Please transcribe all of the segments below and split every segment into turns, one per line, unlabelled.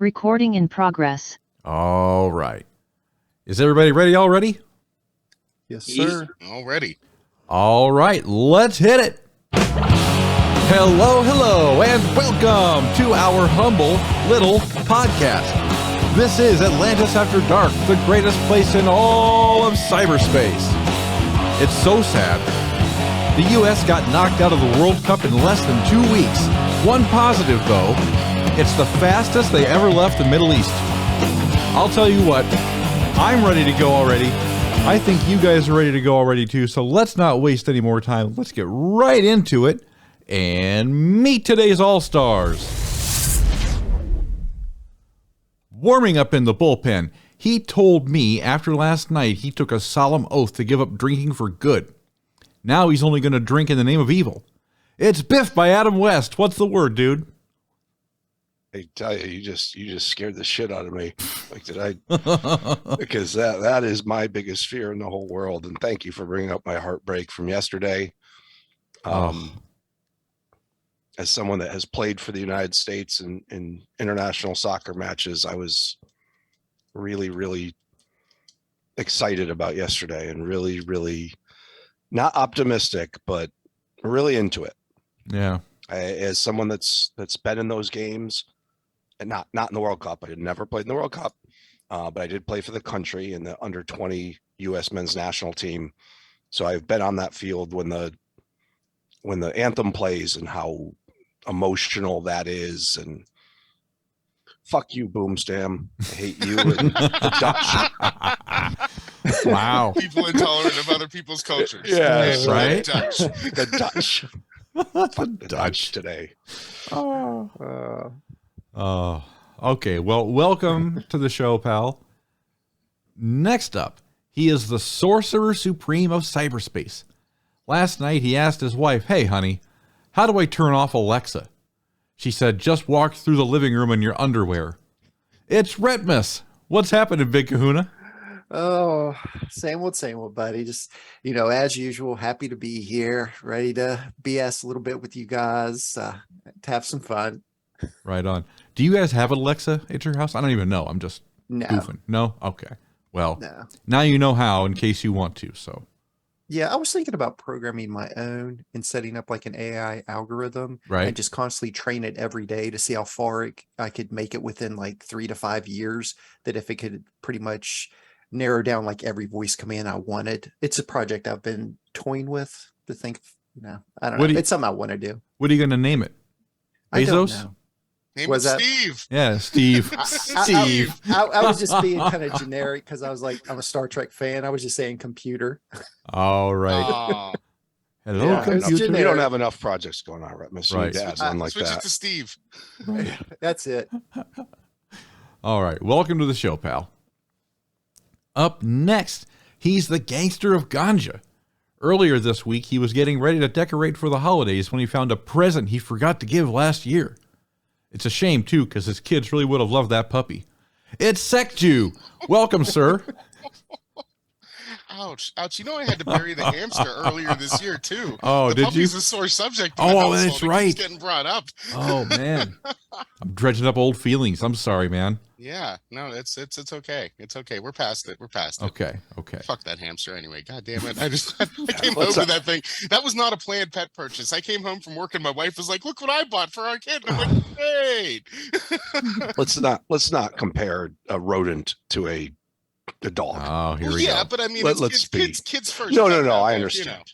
Recording in progress.
All right. Is everybody ready already?
Yes, sir.
Already.
All right, let's hit it. Hello, and welcome to our humble little podcast. This is Atlantis After Dark, the greatest place in all of cyberspace. It's so sad. The U.S. got knocked out of the World Cup in less than 2 weeks. One positive, though. It's the fastest they ever left the Middle East. I'll tell you what, I'm ready to go already. I think you guys are ready to go already too, so let's not waste any more time. Let's get right into it and meet today's All-Stars. Warming up in the bullpen, he told me after last night he took a solemn oath to give up drinking for good. Now he's only going to drink in the name of evil. It's BIFF by Adam West. What's the word, dude?
I tell you, you just scared the shit out of me. Like, did I? Because that is my biggest fear in the whole world. And thank you for bringing up my heartbreak from yesterday. As someone that has played for the United States in international soccer matches, I was really, really excited about yesterday and really, really not optimistic, but really into it.
Yeah.
As someone that's been in those games. And not in the World Cup. I had never played in the World Cup, but I did play for the country in the under 20 U.S. men's national team. So I've been on that field when the anthem plays and how emotional that is. And fuck you, Boomstam. I hate you and the Dutch.
Wow.
People intolerant of other people's cultures.
Yeah,
right?
The Dutch. Fuck the Dutch today.
Oh, okay. Well, welcome to the show, pal. Next up, he is the Sorcerer Supreme of cyberspace. Last night, he asked his wife, "Hey, honey, how do I turn off Alexa?" She said, "Just walk through the living room in your underwear." It's Retpmus. What's happening, Big Kahuna?
Oh, same old, buddy. Just, as usual, happy to be here, ready to BS a little bit with you guys, to have some fun.
Right on. Do you guys have an Alexa at your house? I don't even know. I'm just goofing. No? Okay. Well,
No.
Now you know how in case you want to, so.
Yeah, I was thinking about programming my own and setting up like an AI algorithm,
Right.
and just constantly train it every day to see how far I could make it within like 3 to 5 years, that if it could pretty much narrow down like every voice command I wanted. It's a project I've been toying with to think, I don't know. It's something I want to do.
What are you going to name it? Bezos?
I don't know.
Name
Was
it
that-
Steve.
Yeah, Steve. Steve.
I was just being kind of generic because I was like, I'm a Star Trek fan. I was just saying computer.
All right.
Aw.
Hello,
Yeah,
computer.
it's
We don't have enough projects going on, right, Mr.
Right.
Dad, one like
Switch it
that.
to Steve.
That's it.
All right. Welcome to the show, pal. Up next, he's the gangster of ganja. Earlier this week, he was getting ready to decorate for the holidays when he found a present he forgot to give last year. It's a shame, too, because his kids really would have loved that puppy. It's Sekju. Welcome, sir.
Ouch. I had to bury the hamster earlier this year, too.
Oh,
the
did you?
puppy's a sore subject. in
Oh,
the household.
that's
It keeps
right.
getting brought up.
Oh, man. I'm dredging up old feelings. I'm sorry, man.
Yeah. No, it's okay. It's okay. We're past it.
Okay.
Fuck that hamster anyway. God damn it. I came home with that thing. That was not a planned pet purchase. I came home from work and my wife was like, "Look what I bought for our kid." And I'm like, "Great."
Let's not compare a rodent to a dog.
Oh, here
Well,
we
yeah,
go.
but I mean,
Let's
it's kids first.
No,
pet
I
project,
understand.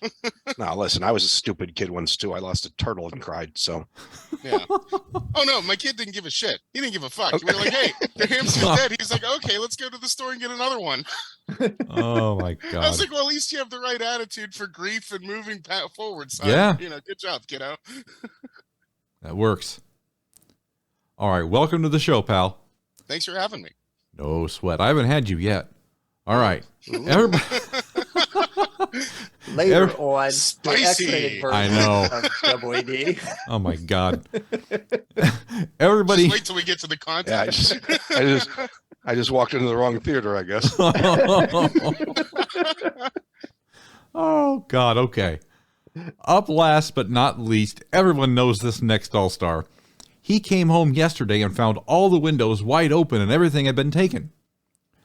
No, listen, I was a stupid kid once too. I lost a turtle and cried. So
Yeah. Oh no, my kid didn't give a shit. He didn't give a fuck. We were like, "Hey, the hamster's dead." He's like, "Okay, let's go to the store and get another one."
Oh, my
I was
God.
like, "Well, at least you have the right attitude for grief and moving forward, son.
Yeah.
Good job, kiddo."
That works. All right. Welcome to the show, pal.
Thanks for having me.
No sweat. I haven't had you yet. All right. Everybody.
Later on, the
Spicy.
X-rated version
I know.
of Double AD.
Oh, my God. Everybody.
Just wait till we get to the content.
yeah, I just walked into the wrong theater, I guess.
Oh, God. Okay. Up last but not least, everyone knows this next All-Star. He came home yesterday and found all the windows wide open and everything had been taken.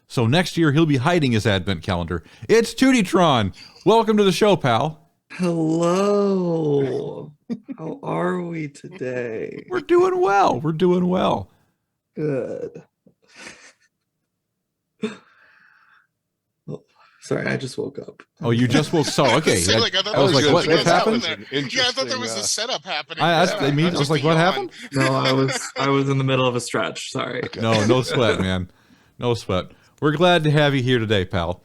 So next year he'll be hiding his advent calendar. It's Tewtytron. Welcome to the show, pal.
Hello. How are we today?
We're doing well. We're doing well.
Good. Oh, sorry, I just woke up.
Oh, you just woke. So okay.
So, like, I
was like, what happened?
Yeah, I thought there was a setup happening.
I was like, what happened?
No, I was in the middle of a stretch. Sorry.
Okay. No sweat, man. No sweat. We're glad to have you here today, pal.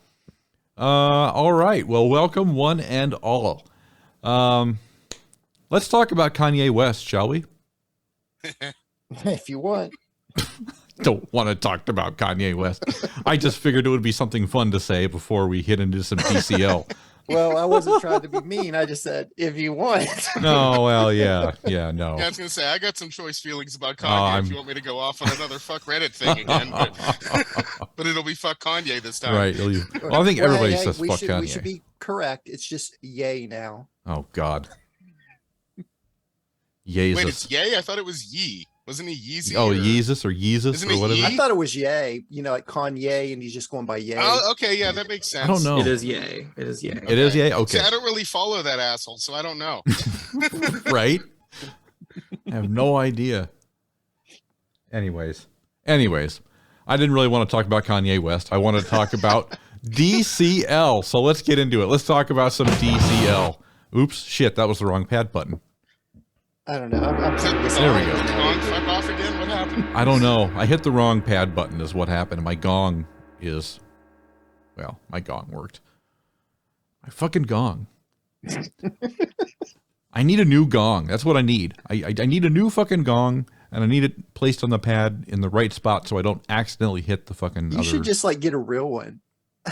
All right. Well, welcome one and all. Let's talk about Kanye West, shall we?
If you want.
Don't want to talk about Kanye West. I just figured it would be something fun to say before we hit into some DCL.
Well, I wasn't trying to be mean. I just said, if you want.
No, well, yeah, no.
Yeah, I was gonna say I got some choice feelings about Kanye. If you want me to go off on another fuck Reddit thing again, but it'll be fuck Kanye this time.
Right. Well, I think everybody says fuck Kanye.
We should be correct. It's just yay now.
Oh God. Yeezus.
Wait, it's yay? I thought it was ye. Wasn't he Yeezy?
Oh, Yeezus or Yeezus
Isn't
or
it
whatever.
Yee?
I thought it was yay. You know, like Kanye, and he's just going by yay.
Oh, okay, yeah, that makes sense.
I don't know.
It is yay. It is yay.
It is yay? Okay.
See, I don't really follow that asshole, so I don't know.
Right? I have no idea. Anyways, I didn't really want to talk about Kanye West. I wanted to talk about DCL. So let's get into it. Let's talk about some DCL. Oops, shit, that was the wrong pad button.
I don't know. I'm
There
we go.
Gong fuck off again? What happened?
I don't know. I hit the wrong pad button is what happened. My gong is, well, my gong worked. My fucking gong. I need a new gong. That's what I need. I need a new fucking gong, and I need it placed on the pad in the right spot so I don't accidentally hit the fucking
You
other.
should just like get a real one.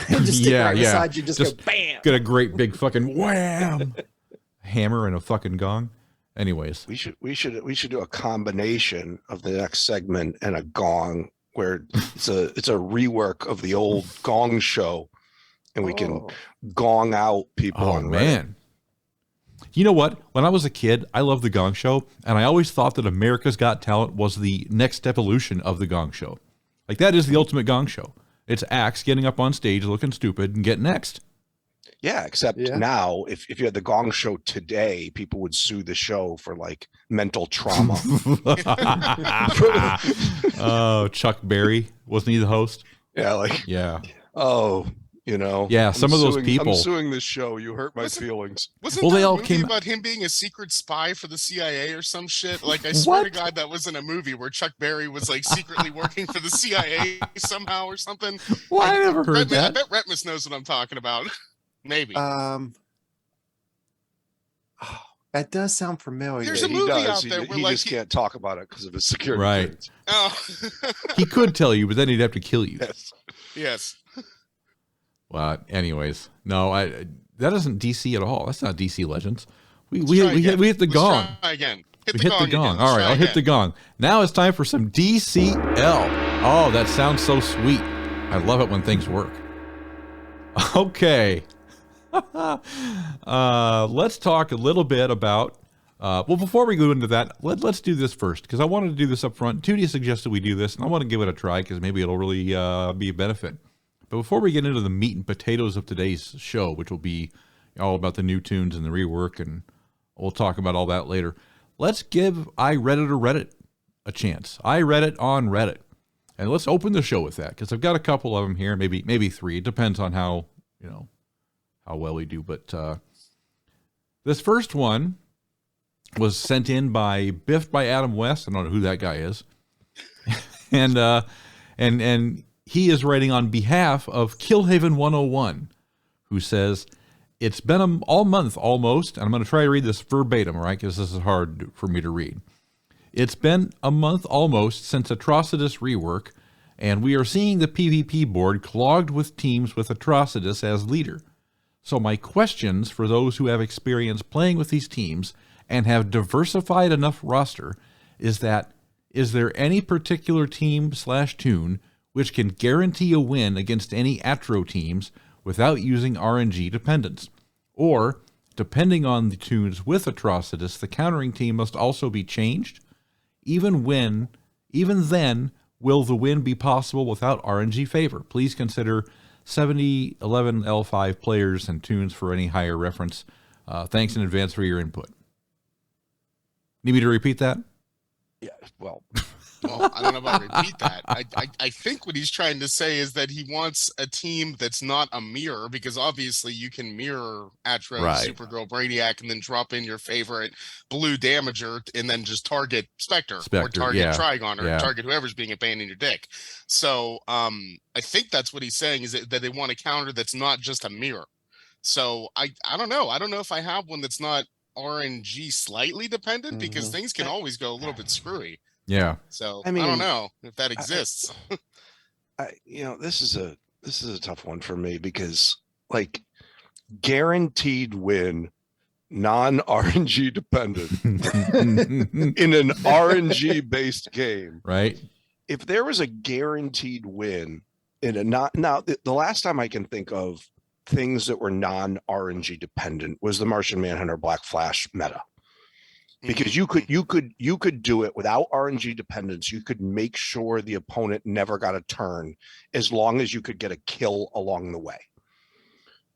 Just stick right beside you, just go bam.
Get a great big fucking wham hammer and a fucking gong. Anyways,
We should do a combination of the next segment and a gong where it's a rework of the old Gong Show, and we can gong out people.
oh
on Reddit.
man. You know what? When I was a kid, I loved the Gong Show, and I always thought that America's Got Talent was the next evolution of the Gong Show. Like, that is the ultimate Gong Show. It's acts getting up on stage looking stupid and getting next.
Yeah, except now, if you had the Gong Show today, people would sue the show for like mental trauma.
Oh, Chuck Berry. Wasn't he the host?
Yeah, like
Yeah.
oh, you know.
Yeah, some of those people.
I'm suing this show. You hurt my feelings.
Wasn't
Well,
there
they
a
all
movie
came-
about him being a secret spy for the CIA or some shit? Like, I swear to God, that wasn't a movie where Chuck Berry was like secretly working for the CIA somehow or something.
Well, I never heard
I
that.
bet Retpmus knows what I'm talking about. Maybe.
That does sound familiar.
There's a
He
movie
does.
out
He,
there
he
where, like,
just can't talk about it because of his security.
Right.
clearance.
Oh,
He could tell you, but then he'd have to kill you.
Yes.
yes.
Well, anyways, no, that isn't DC at all. That's not DC Legends. We
Try again.
hit the
Let's
gong.
try again.
We hit the gong.
again.
All
Let's
right,
try
I'll hit
again.
the gong. Now it's time for some DCL. Oh, that sounds so sweet. I love it when things work. Okay. Let's talk a little bit about. Well, before we go into that, let's do this first because I wanted to do this up front. Tewty suggested we do this, and I want to give it a try because maybe it'll really be a benefit. But before we get into the meat and potatoes of today's show, which will be all about the new tunes and the rework, and we'll talk about all that later, let's give I Reddit or Reddit a chance. I Reddit on Reddit. And let's open the show with that because I've got a couple of them here, maybe three. It depends on how well we do. But this first one was sent in by BIFF by Adam West. I don't know who that guy is. and he is writing on behalf of Killhaven 101, who says, it's been all month almost, and I'm going to try to read this verbatim, right, because this is hard for me to read. It's been a month almost since Atrocitus rework, and we are seeing the PvP board clogged with teams with Atrocitus as leader. So my questions for those who have experience playing with these teams and have diversified enough roster is there any particular team/tune which can guarantee a win against any Atro teams without using RNG dependence? Or, depending on the tunes with Atrocitus, the countering team must also be changed? Even then, will the win be possible without RNG favor? Please consider 7011 L5 players and tunes for any higher reference. Thanks in advance for your input. Need me to repeat that?
Yeah, well,
Well, I don't know about repeat that. I think what he's trying to say is that he wants a team that's not a mirror, because obviously you can mirror Atro,
Right.
Supergirl, Brainiac, and then drop in your favorite blue damager and then just target Spectre or target
yeah,
Trigon or
yeah.
target whoever's being a pain in your dick. So I think that's what he's saying, is that they want a counter that's not just a mirror. So I don't know. I don't know if I have one that's not RNG slightly dependent, because things can always go a little bit screwy.
Yeah.
So
I
I don't
mean,
know if that exists.
this is a tough one for me, because like guaranteed win, non-RNG dependent in an RNG based game.
Right.
If there was a guaranteed win in a the last time I can think of things that were non-RNG dependent was the Martian Manhunter Black Flash meta. Because you could do it without RNG dependence. You could make sure the opponent never got a turn, as long as you could get a kill along the way.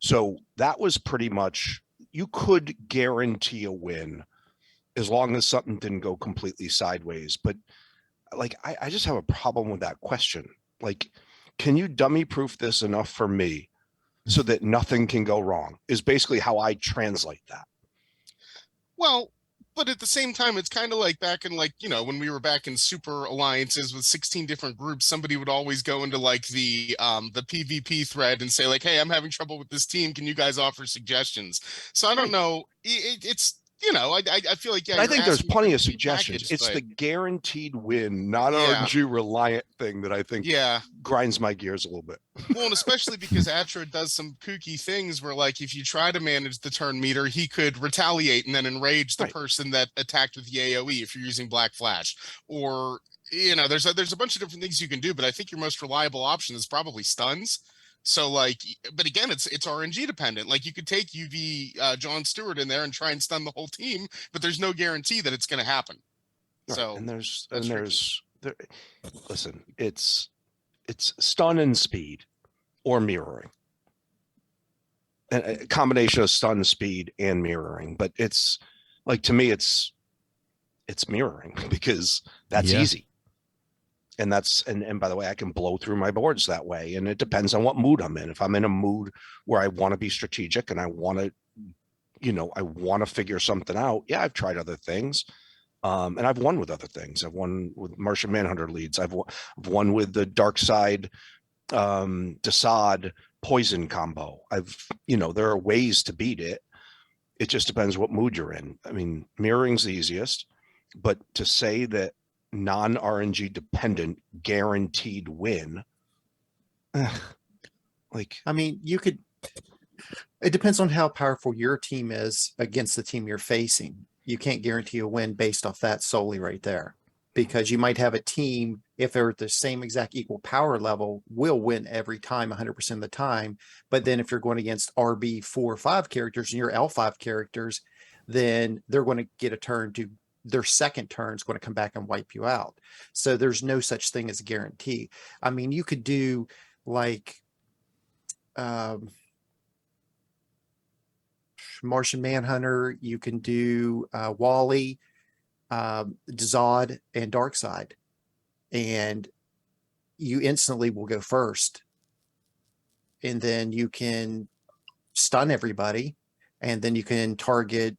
So that was pretty much, you could guarantee a win as long as something didn't go completely sideways. But like, I just have a problem with that question. Like, can you dummy proof this enough for me so that nothing can go wrong, is basically how I translate that.
Well, but at the same time, it's kind of like back in, like, when we were back in super alliances with 16 different groups, somebody would always go into like the PvP thread and say like, hey, I'm having trouble with this team. Can you guys offer suggestions? So I don't know. It's, I feel like, yeah,
I think there's plenty of
to be
suggestions.
packaged,
It's
but
the guaranteed win, not
Yeah.
RNG reliant thing that I think
yeah.
grinds my gears a little bit.
Well, and especially because Atro does some kooky things where, like, if you try to manage the turn meter, he could retaliate and then enrage the
Right.
person that attacked with the AoE if you're using Black Flash. Or, there's a bunch of different things you can do, but I think your most reliable option is probably stuns. So, like, but again, it's RNG dependent. Like, you could take UV John Stewart in there and try and stun the whole team, but there's no guarantee that it's going to happen.
Right.
So,
and
that's
listen, it's stun and speed or mirroring. A combination of stun, speed, and mirroring. But it's like, to me, it's mirroring, because that's
Yeah.
easy. And that's, and by the way, I can blow through my boards that way. And it depends on what mood I'm in. If I'm in a mood where I want to be strategic and I want to, figure something out. Yeah, I've tried other things. And I've won with other things. I've won with Martian Manhunter leads. I've won with the Dark Side, Desaad poison combo. There are ways to beat it. It just depends what mood you're in. I mean, mirroring's the easiest, but to say that non-RNG dependent guaranteed win, like,
I mean, it depends on how powerful your team is against the team you're facing. You can't guarantee a win based off that solely right there, because you might have a team, if they're at the same exact equal power level, will win every time 100% of the time. But then if you're going against RB 4 or 5 characters and you're L5 characters, then they're going to get a turn to their second turn is going to come back and wipe you out. So there's no such thing as a guarantee. I mean, you could do like Martian Manhunter, you can do Wally, Desaad, and Darkseid, and you instantly will go first, and then you can stun everybody, and then you can target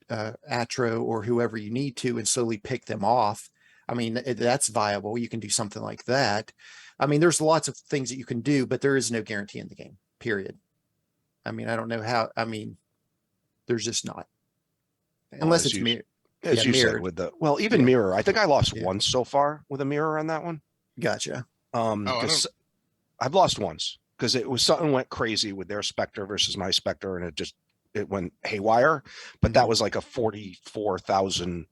Atro or whoever you need to and slowly pick them off. I mean, that's viable. You can do something like that. I mean, there's lots of things that you can do, but there is no guarantee in the game, period. I mean, I don't know how. I mean, there's just not, unless it's mirrored.
As you said, with even mirror, I think I lost once so far with a mirror on that one.
Gotcha.
Because I've lost once because something went crazy with their Spectre versus my Spectre, and it went haywire. But that was like a 44,000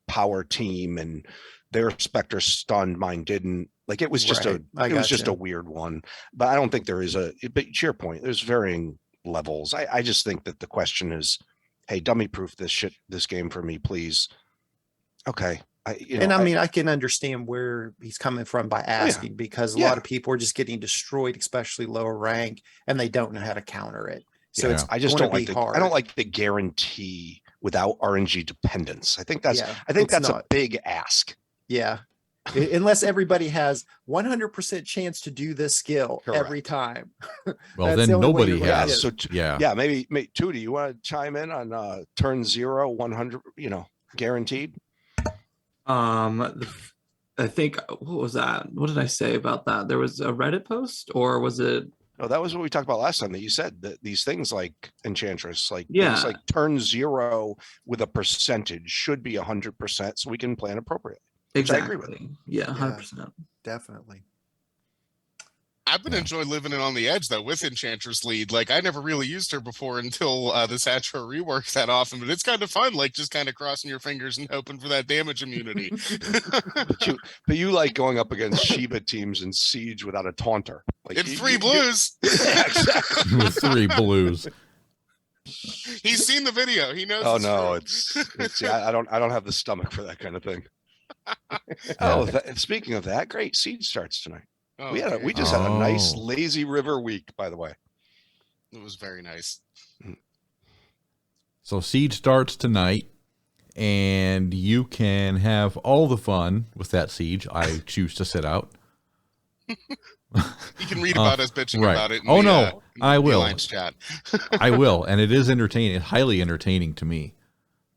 power team, and their Spectre stunned, mine didn't. Like, it was just just a weird one. But I don't think there is but to your point, there's varying levels. I just think that the question is, hey, dummy proof this game for me, please. Okay,
I mean, I can understand where he's coming from by asking, because a lot of people are just getting destroyed, especially lower rank, and they don't know how to counter it. So it's
I just
going
don't
to be
like
hard.
I don't like the guarantee without RNG dependence. I think that's
it's
a big ask.
Yeah. Unless everybody has 100% chance to do this skill every
Correct.
time.
Well, then nobody has.
So maybe Tewty, you want to chime in on turn 0, 100, guaranteed?
I think, what was that? What did I say about that? There was a Reddit post, or was it?
No, that was what we talked about last time, that you said that these things like Enchantress, like
Yeah,
things like turn 0 with a percentage should be 100%, so we can plan appropriately.
exactly.
I agree with.
Yeah, 100%.
Definitely.
I've been enjoying living it on the edge though with Enchantress lead. Like I never really used her before until this Atro rework that often, but it's kind of fun, like just kind of crossing your fingers and hoping for that damage immunity.
but you like going up against Shiba teams in Siege without a taunter. Like
in 3 blues.
Exactly.
3 blues.
He's seen the video. He knows.
Oh no, it's I don't have the stomach for that kind of thing. Speaking of that, great Siege starts tonight.
Oh,
we just had a nice lazy river week, by the way.
It was very nice.
So Siege starts tonight, and you can have all the fun with that Siege. I choose to sit out.
You can read about us bitching about it.
I will.
Alliance chat.
I will, and it is entertaining, highly entertaining to me,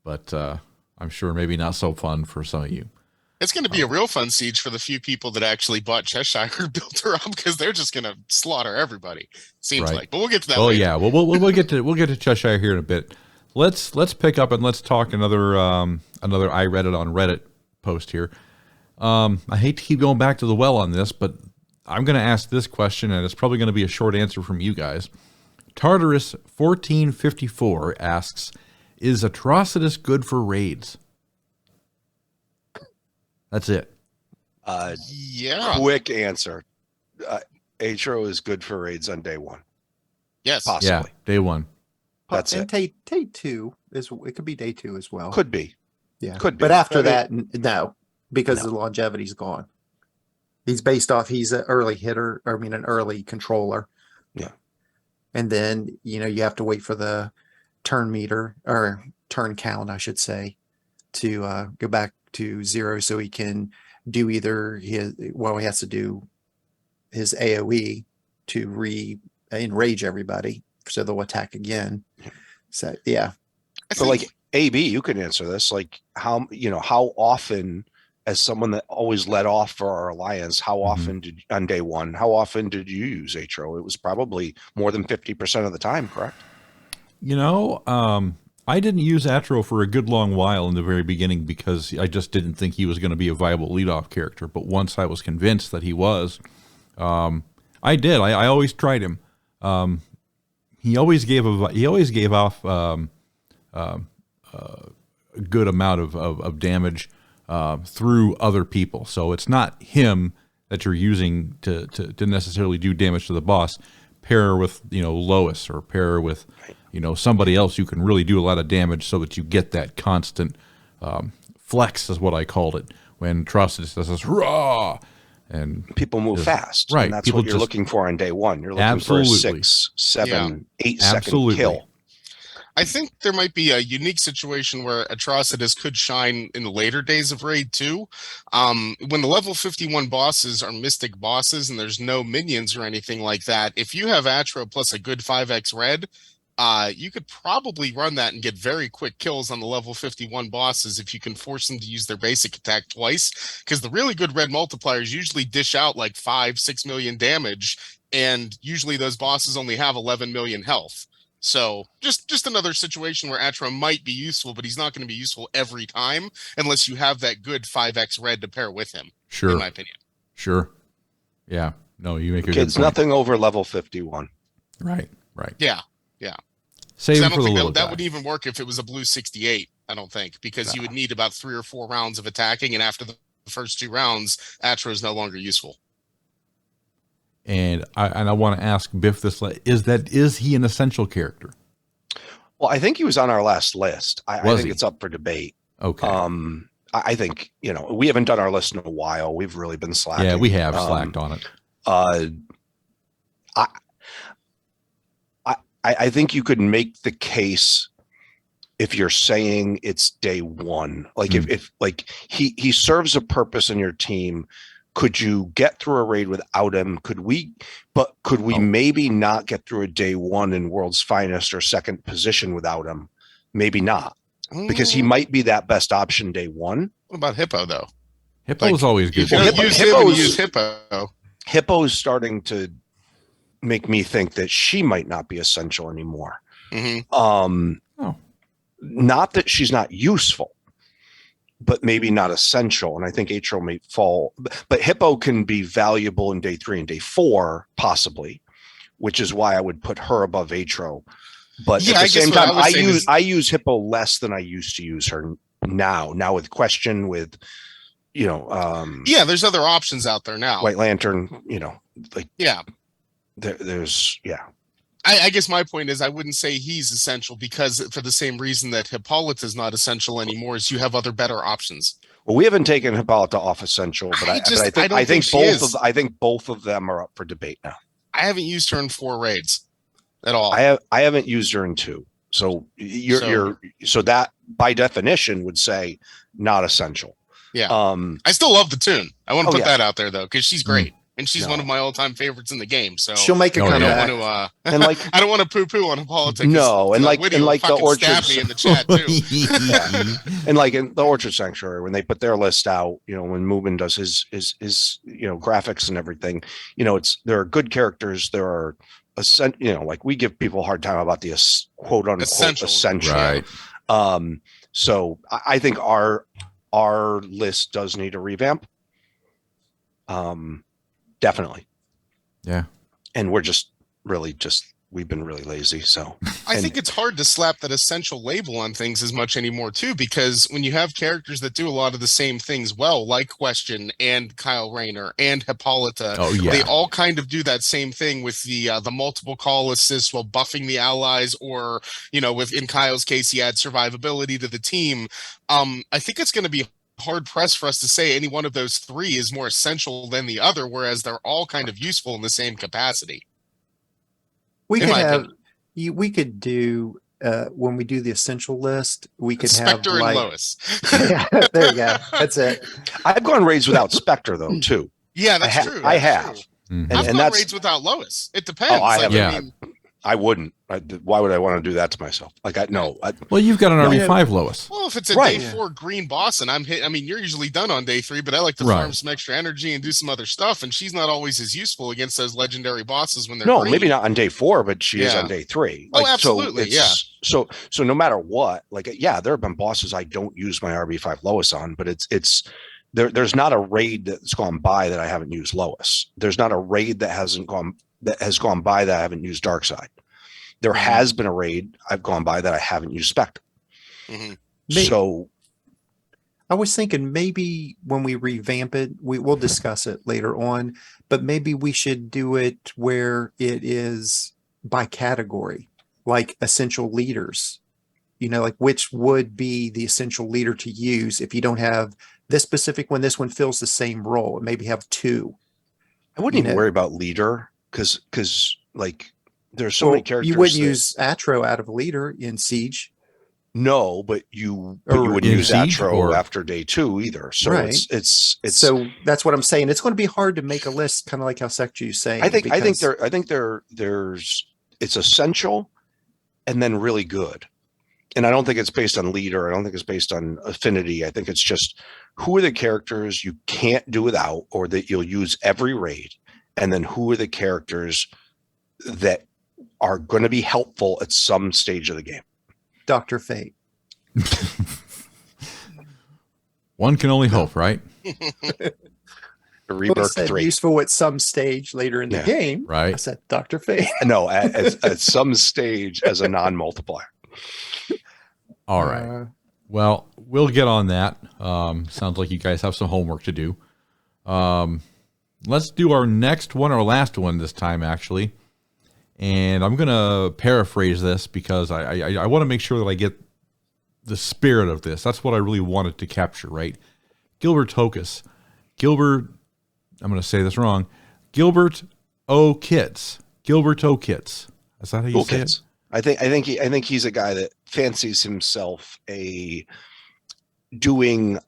but I'm sure maybe not so fun for some of you.
It's going to be a real fun Siege for the few people that actually bought Cheshire and built her up, because they're just going to slaughter everybody. Seems like, but we'll get to that. Later.
Yeah, we'll get to Cheshire here in a bit. Let's pick up and let's talk another I read it on Reddit post here. I hate to keep going back to the well on this, but I'm going to ask this question, and it's probably going to be a short answer from you guys. Tartarus 1454 asks, "Is Atrocitus good for raids?" That's it.
Yeah.
Quick answer. Atro is good for raids on day 1.
Yes.
Possibly.
Yeah, day 1.
That's
and
it.
Day 2 it could be day 2 as well.
Could be.
Yeah.
Could be.
But after that, no, because the longevity's gone. He's an early hitter, an early controller.
Yeah.
And then, you have to wait for the turn meter, or turn count, I should say, to go back to 0, so he can do either he has to do his AoE to enrage everybody, so they'll attack again. So yeah.
So like AB, you can answer this. Like how often, as someone that always led off for our alliance, how often on day 1, how often did you use Atro? It was probably more than 50% of the time, correct?
I didn't use Atro for a good long while in the very beginning, because I just didn't think he was going to be a viable leadoff character. But once I was convinced that he was, I did. I always tried him. He always gave off a good amount of damage through other people. So it's not him that you're using to necessarily do damage to the boss. Pair with Lois, or pair with somebody else who can really do a lot of damage, so that you get that constant flex, is what I called it, when Atrocitus does this raw, and
people move fast.
Right,
and that's what you're looking for on day 1. You're looking for a 6, 7, 8 second kill.
I think there might be a unique situation where Atrocitus could shine in the later days of Raid 2. When the level 51 bosses are mystic bosses and there's no minions or anything like that, if you have Atro plus a good 5x red, you could probably run that and get very quick kills on the level 51 bosses if you can force them to use their basic attack twice, because the really good red multipliers usually dish out like 5-6 million damage, and usually those bosses only have 11 million health. So just another situation where Atro might be useful, but he's not going to be useful every time unless you have that good 5x red to pair with him.
Sure.
In my opinion.
Sure. Yeah. No, you make a
Kids,
good point.
nothing over level 51.
Right.
Yeah.
Save
I
for
don't
the
think
little
that
guy.
would even work if it was a blue 68, I don't think, because you would need about 3 or 4 rounds of attacking, and after the first 2 rounds, Atro is no longer useful.
And I want to ask Biff this: is he an essential character?
Well, I think he was on our last list. I think it's up for debate.
Okay.
I think, you know, we haven't done our list in a while. We've really been slacking.
Yeah, we have slacked on it.
I think you could make the case if you're saying it's day one, like if like he serves a purpose in your team. Could you get through a raid without him? Could we maybe not get through a day one in World's Finest or second position without him? Maybe not, because he might be that best option day one.
What about Hippo though?
Hippo's always good.
If you don't use him, you use Hippo.
Hippo's starting to make me think that she might not be essential anymore. Not that she's not useful, but maybe not essential. And I think Atro may fall, but Hippo can be valuable in day 3 and day 4, possibly, which is why I would put her above Atro. But at the same time, I use Hippo less than I used to use her now with Question, with, you know,
there's other options out there now.
White Lantern, you know, like, there's
I guess my point is I wouldn't say he's essential, because for the same reason that Hippolyta is not essential anymore, is you have other better options.
Well, we haven't taken Hippolyta off essential, but I think both of them are up for debate now.
I haven't used her in 4 raids at all.
I haven't used her in 2. So so that by definition would say not essential.
Yeah. I still love the tune. I want to put that out there though, because she's great. And she's one of my all-time favorites in the game. So
she'll make a comeback.
I don't want to poo-poo on Hippolyta.
No, and like the Orchard
me in the chat too.
And like in the Orchard Sanctuary, when they put their list out, you know, when Mubin does his you know, graphics and everything, you know, there are good characters. There are you know, like we give people a hard time about the quote unquote essential.
Right.
So I think our list does need a revamp. Definitely.
Yeah.
And we've been really lazy. So
I think it's hard to slap that essential label on things as much anymore too, because when you have characters that do a lot of the same things well, like Question and Kyle Rayner and Hippolyta, they all kind of do that same thing with the multiple call assists while buffing the allies, or, you know, in Kyle's case, he adds survivability to the team. I think it's going to be hard pressed for us to say any one of those 3 is more essential than the other, whereas they're all kind of useful in the same capacity.
We could do when we do the essential list, we could
Spectre
have
and Lois.
Yeah, there you go. That's it.
I've gone raids without Spectre though too.
Yeah, that's true.
I have.
Mm-hmm.
I've gone raids without Lois. It depends.
Oh, I have.
Yeah.
I wouldn't. Why would I want to do that to myself? Like,
well, you've got an RB5 Lois.
Well, if it's a day 4 green boss and I'm hit, I mean, you're usually done on day 3, but I like to farm some extra energy and do some other stuff. And she's not always as useful against those legendary bosses when they're green.
Maybe not on day 4, but she is on day 3. Like,
absolutely.
So no matter what, like, there have been bosses I don't use my RB5 Lois on, but there's not a raid that's gone by that I haven't used Lois. There's not a raid that has gone by that I haven't used Darkseid. There has been a raid I've gone by that I haven't used Spectre.
Mm-hmm.
So
I was thinking maybe when we revamp it, we'll discuss it later on, but maybe we should do it where it is by category, like essential leaders, you know, like which would be the essential leader to use if you don't have this specific one. This one fills the same role, and maybe have 2.
I wouldn't even worry about leader because like there's so many characters.
You wouldn't use Atro out of leader in Siege.
No, but you wouldn't use Atro after day 2 either. So it's
so that's what I'm saying. It's going to be hard to make a list, kind of like how Sekju is saying.
I think there's it's essential and then really good. And I don't think it's based on leader. I don't think it's based on affinity. I think it's just who are the characters you can't do without, or that you'll use every raid, and then who are the characters that are going to be helpful at some stage of the game.
Dr. Fate.
One can only hope, right?
Rebirth 3.
Useful at some stage later in the game.
Right.
I said Dr. Fate.
No, at some stage as a non-multiplier.
All right. Well, we'll get on that. Sounds like you guys have some homework to do. Let's do our next one, our last one this time, actually. And I'm going to paraphrase this because I want to make sure that I get the spirit of this. That's what I really wanted to capture, right? Gilbert Tokus. Gilbert, I'm going to say this wrong. Gilbert O. Kitts. Gilbert O. Kitts. Is that how you say it?
I think he's a guy that fancies himself doing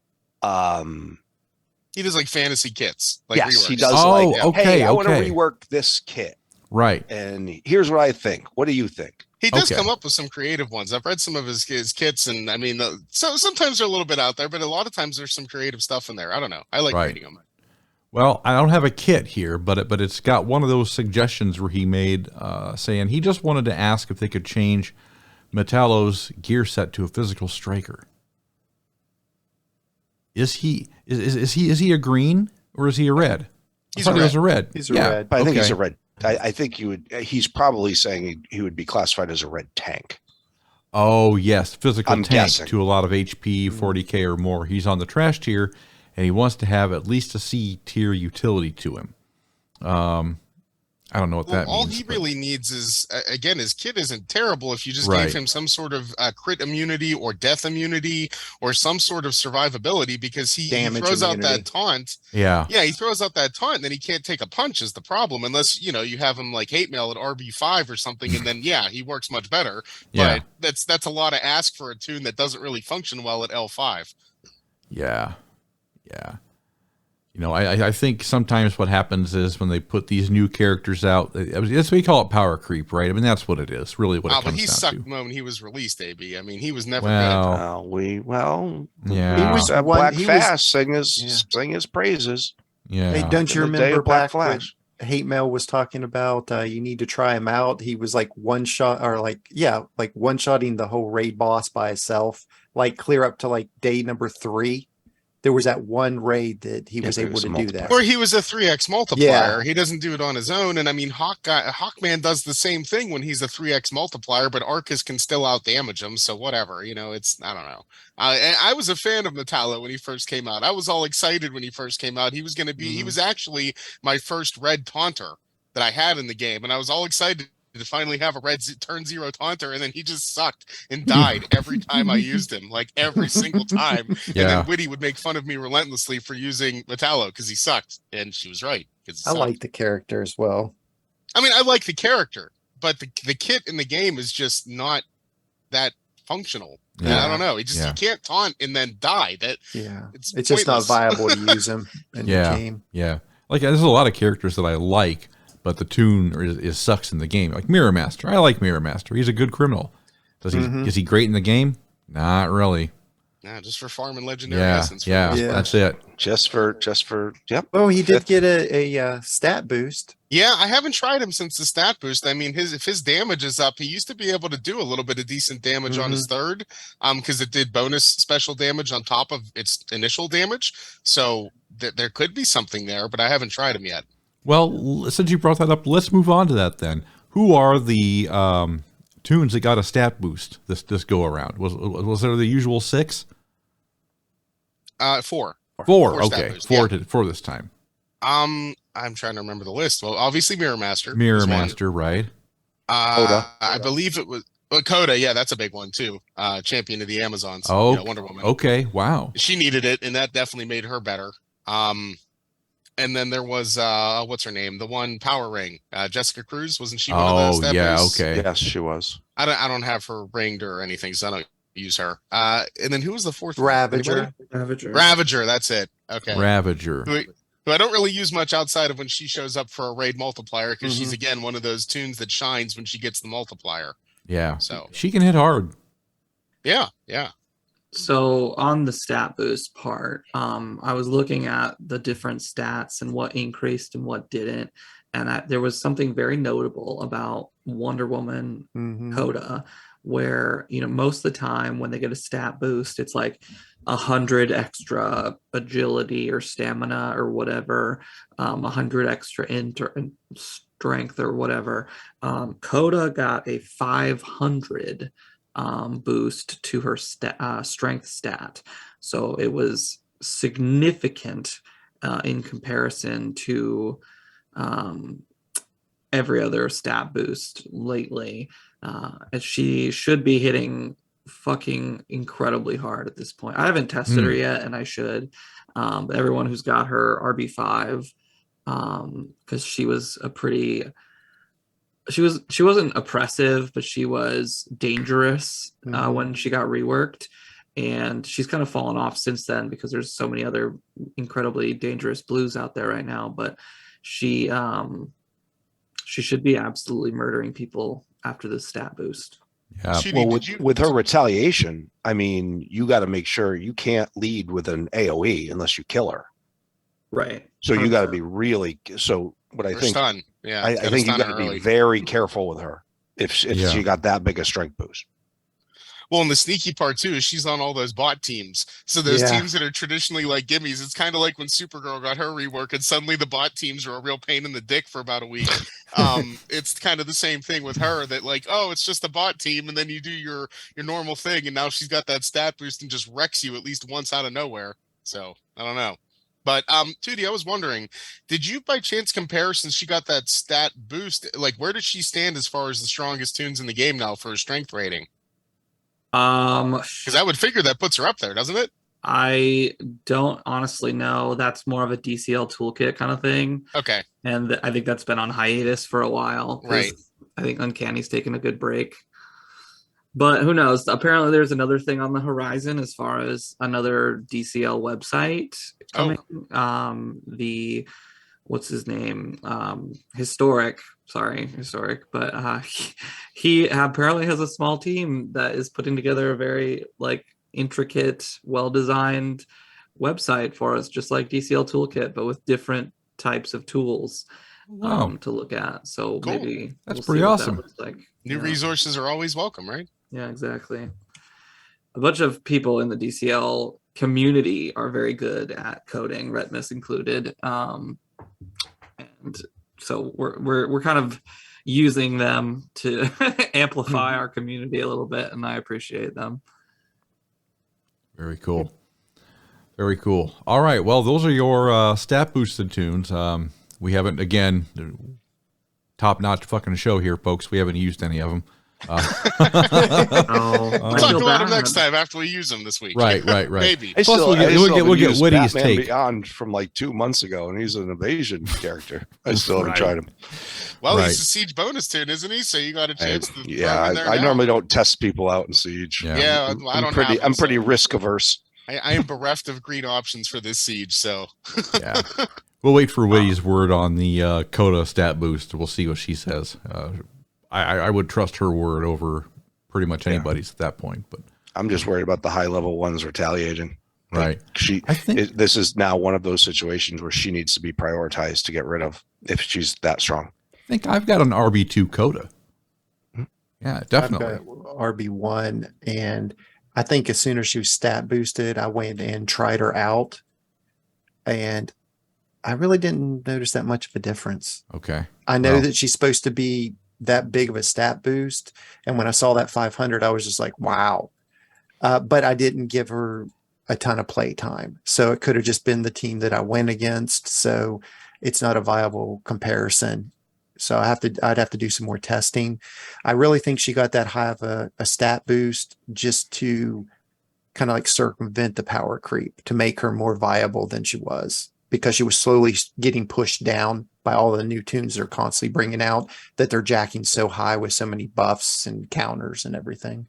He does like fantasy kits. Like
yes, he
reworks.
does.
Oh,
like,
okay,
hey, I want to
okay.
rework this kit.
Right.
And here's what I think. What do you think?
He does
Okay.
come up with some creative ones. I've read some of his kits, and I mean, so sometimes they're a little bit out there, but a lot of times there's some creative stuff in there. I don't know. I like
Right.
reading them.
Well, I don't have a kit here, but it's got one of those suggestions where he made saying he just wanted to ask if they could change Metallo's gear set to a physical striker. Is he a green or is he a red?
He's
I thought
a
he was a red.
He's a
Yeah,
red.
I think he's
okay.
a red. I think he's probably saying he would be classified as a red tank.
Oh, yes. Physical
I'm
tank
guessing.
to a lot of HP, 40K or more. He's on the trash tier, and he wants to have at least a C tier utility to him. I don't know what that
All
means.
he
but-
really needs is, again, his kit isn't terrible if you just
Right.
gave him some sort of crit immunity or death immunity or some sort of survivability, because he
Damage
throws out
immunity.
that taunt.
Yeah.
Yeah, he throws out that taunt, and then he can't take a punch is the problem, unless, you have him like hate mail at RB5 or something, and then, yeah, he works much better.
Yeah.
But that's a lot of ask for a tune that doesn't really function well at L5.
Yeah. Yeah. I think sometimes what happens is when they put these new characters out, that's what we call it, power creep, right? I mean, that's what it is, really what it
But
comes
he
down
sucked
to.
when he was released, AB. I mean, he was never
Well, yeah.
he was
One-
Black
he was-
Fast sing his praises.
Yeah.
Hey, don't you
In the day
remember
of Black
back when
Flash.
Hate Mail was talking about you need to try him out? He was like one shot or like one shotting the whole raid boss by himself, like clear up to like day number 3. There was that one raid that he was
there
able
was
to
a
do that.
Or he was a 3x multiplier. He doesn't do it on his own. And I mean, Hawkman does the same thing when he's a 3x multiplier, but Arcus can still out damage him. So whatever, it's, I don't know. I was a fan of Metallo when he first came out. I was all excited when he first came out. He was going to be, he was actually my first red taunter that I had in the game. And I was all excited to finally have a red turn 0 taunter, and then he just sucked and died every time I used him, like every single time. And
Yeah.
then Whitty would make fun of me relentlessly for using Metallo because he sucked, and she was right.
I like the character as well.
I mean, I like the character, but the kit in the game is just not that functional. And I don't know. He can't taunt and then die.
Yeah,
It's
it's just not
pointless.
viable to use him in
Yeah.
the game.
Yeah. Like, there's a lot of characters that I like, but the tune is sucks in the game. Like Mirror Master. I like Mirror Master. He's a good criminal. Is he great in the game? Not really.
Nah, just for farming legendary
Yeah.
essence.
Yeah.
Yeah.
That's it.
Just for yep.
Oh, he did get a stat boost.
Yeah, I haven't tried him since the stat boost. I mean, if his damage is up, he used to be able to do a little bit of decent damage on his third, because it did bonus special damage on top of its initial damage. So there could be something there, but I haven't tried him yet.
Well, since you brought that up, let's move on to that then. Who are the tunes that got a stat boost this go around? Was there the usual 6?
4.
4.
Four stat
Okay,
boost,
4
yeah.
for this time.
I'm trying to remember the list. Well, obviously Mirror Master.
Mirror
was one.
Master, right?
Coda.
I believe it was Coda. Yeah, that's a big one too. Champion of the Amazons.
Oh,
Wonder Woman.
Okay, wow.
She needed it, and that definitely made her better. And then there was what's her name? The one Power Ring. Jessica Cruz, wasn't she one of those?
Oh,
stat
yeah,
boosts?
okay.
Yes, she was.
I don't have her ringed or anything, so I don't use her. And then who was the fourth one?
Ravager.
Anybody? Ravager, that's it. Okay.
Ravager.
Who I don't really use much outside of when she shows up for a raid multiplier, because she's again one of those tunes that shines when she gets the multiplier.
Yeah.
So
She can hit hard.
yeah.
So on the stat boost part, I was looking at the different stats and what increased and what didn't, and there was something very notable about Wonder Woman Coda, where most of the time when they get a stat boost, it's like 100 extra agility or stamina or whatever, 100 extra strength or whatever. Coda got a 500 boost to her strength stat, so it was significant in comparison to every other stat boost lately, as she should be hitting fucking incredibly hard at this point. I haven't tested her yet, and I should. But everyone who's got her RB5, because she was a pretty, she wasn't oppressive, but she was dangerous when she got reworked, and she's kind of fallen off since then because there's so many other incredibly dangerous blues out there right now. But she should be absolutely murdering people after this stat boost.
Yeah.
Well, with her retaliation, I mean, you got to make sure you can't lead with an AoE unless you kill her.
Right.
So you got to be really. So what I think,
stun. Yeah,
I think you got to be very careful with her if she got that big a strength boost.
Well, and the sneaky part too is she's on all those bot teams. So those teams that are traditionally like gimmies, it's kind of like when Supergirl got her rework and suddenly the bot teams are a real pain in the dick for about a week. It's kind of the same thing with her that like, oh, it's just a bot team, and then you do your normal thing, and now she's got that stat boost and just wrecks you at least once out of nowhere. So I don't know. But Tewty, I was wondering, did you by chance compare, since she got that stat boost, like where does she stand as far as the strongest tunes in the game now for her strength rating? Because I would figure that puts her up there, doesn't it?
I don't honestly know. That's more of a DCL toolkit kind of thing.
Okay.
And I think that's been on hiatus for a while.
Right.
I think Uncanny's taken a good break. But who knows? Apparently there's another thing on the horizon as far as another DCL website coming. The what's his name? Historic. But he apparently has a small team that is putting together a very like intricate, well-designed website for us, just like DCL Toolkit, but with different types of tools to look at. So cool. Maybe
that's pretty awesome.
Like
new resources are always welcome, right?
Yeah, exactly. A bunch of people in the DCL community are very good at coding, Retpmus included. And so we're kind of using them to amplify our community a little bit, and I appreciate them.
Very cool. Very cool. All right. Well, those are your stat boosted tunes. We haven't, again, top-notch fucking show here, folks. We haven't used any of them.
We'll talk about them next time after we use them this week.
Right.
Maybe.
Plus, we'll get Woody's take.
Beyond from like 2 months ago, and he's an evasion character. I still haven't tried him.
Well, he's a Siege bonus tune, isn't he? So you got a chance to.
I normally don't test people out in Siege.
Yeah,
I'm pretty risk averse.
I am bereft of green options for this Siege, so.
Yeah. We'll wait for Woody's word on the Coda stat boost. We'll see what she says. I would trust her word over pretty much anybody's at that point, but
I'm just worried about the high level ones retaliating.
Right.
This is now one of those situations where she needs to be prioritized to get rid of if she's that strong.
I think I've got an RB2 Coda. Yeah, definitely.
I've got RB1, and I think as soon as she was stat boosted, I went and tried her out, and I really didn't notice that much of a difference.
Okay.
I know that she's supposed to be that big of a stat boost, and when I saw that 500, I was just like, wow. But I didn't give her a ton of play time, so it could have just been the team that I went against, so it's not a viable comparison. So I'd have to do some more testing. I really think she got that high of a stat boost just to kind of like circumvent the power creep, to make her more viable than she was, because she was slowly getting pushed down by all the new tunes they're constantly bringing out, that they're jacking so high with so many buffs and counters and everything.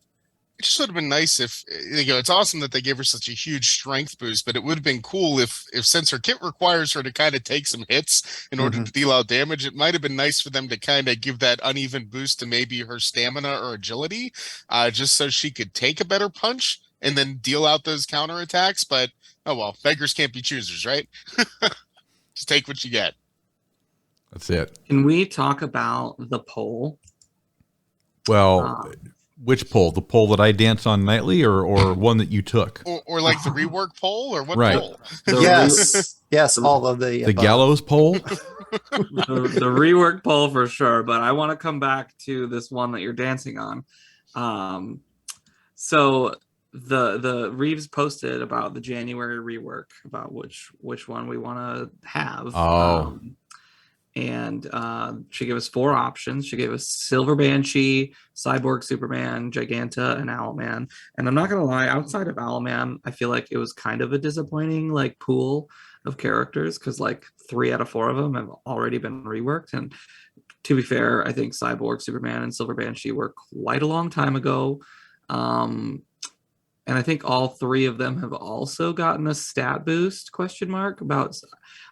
It just would have been nice if, it's awesome that they gave her such a huge strength boost, but it would have been cool if since her kit requires her to kind of take some hits in order to deal out damage, it might have been nice for them to kind of give that uneven boost to maybe her stamina or agility, just so she could take a better punch and then deal out those counterattacks. But, oh well, beggars can't be choosers, right? Just take what you get.
That's it.
Can we talk about the poll?
Well, which poll? The poll that I dance on nightly, or one that you took?
Or like the rework poll, or what poll?
Yes, all of the
gallows poll.
the rework poll for sure, but I want to come back to this one that you're dancing on. So the Reeves posted about the January rework, about which one we want to have. and she gave us 4 options. She gave us Silver Banshee, Cyborg Superman, Giganta, and Owlman. And I'm not gonna lie, outside of Owlman, I feel like it was kind of a disappointing like pool of characters because like 3 out of 4 of them have already been reworked. And to be fair, I think Cyborg Superman and Silver Banshee were quite a long time ago. And I think all 3 of them have also gotten a stat boost, question mark, about,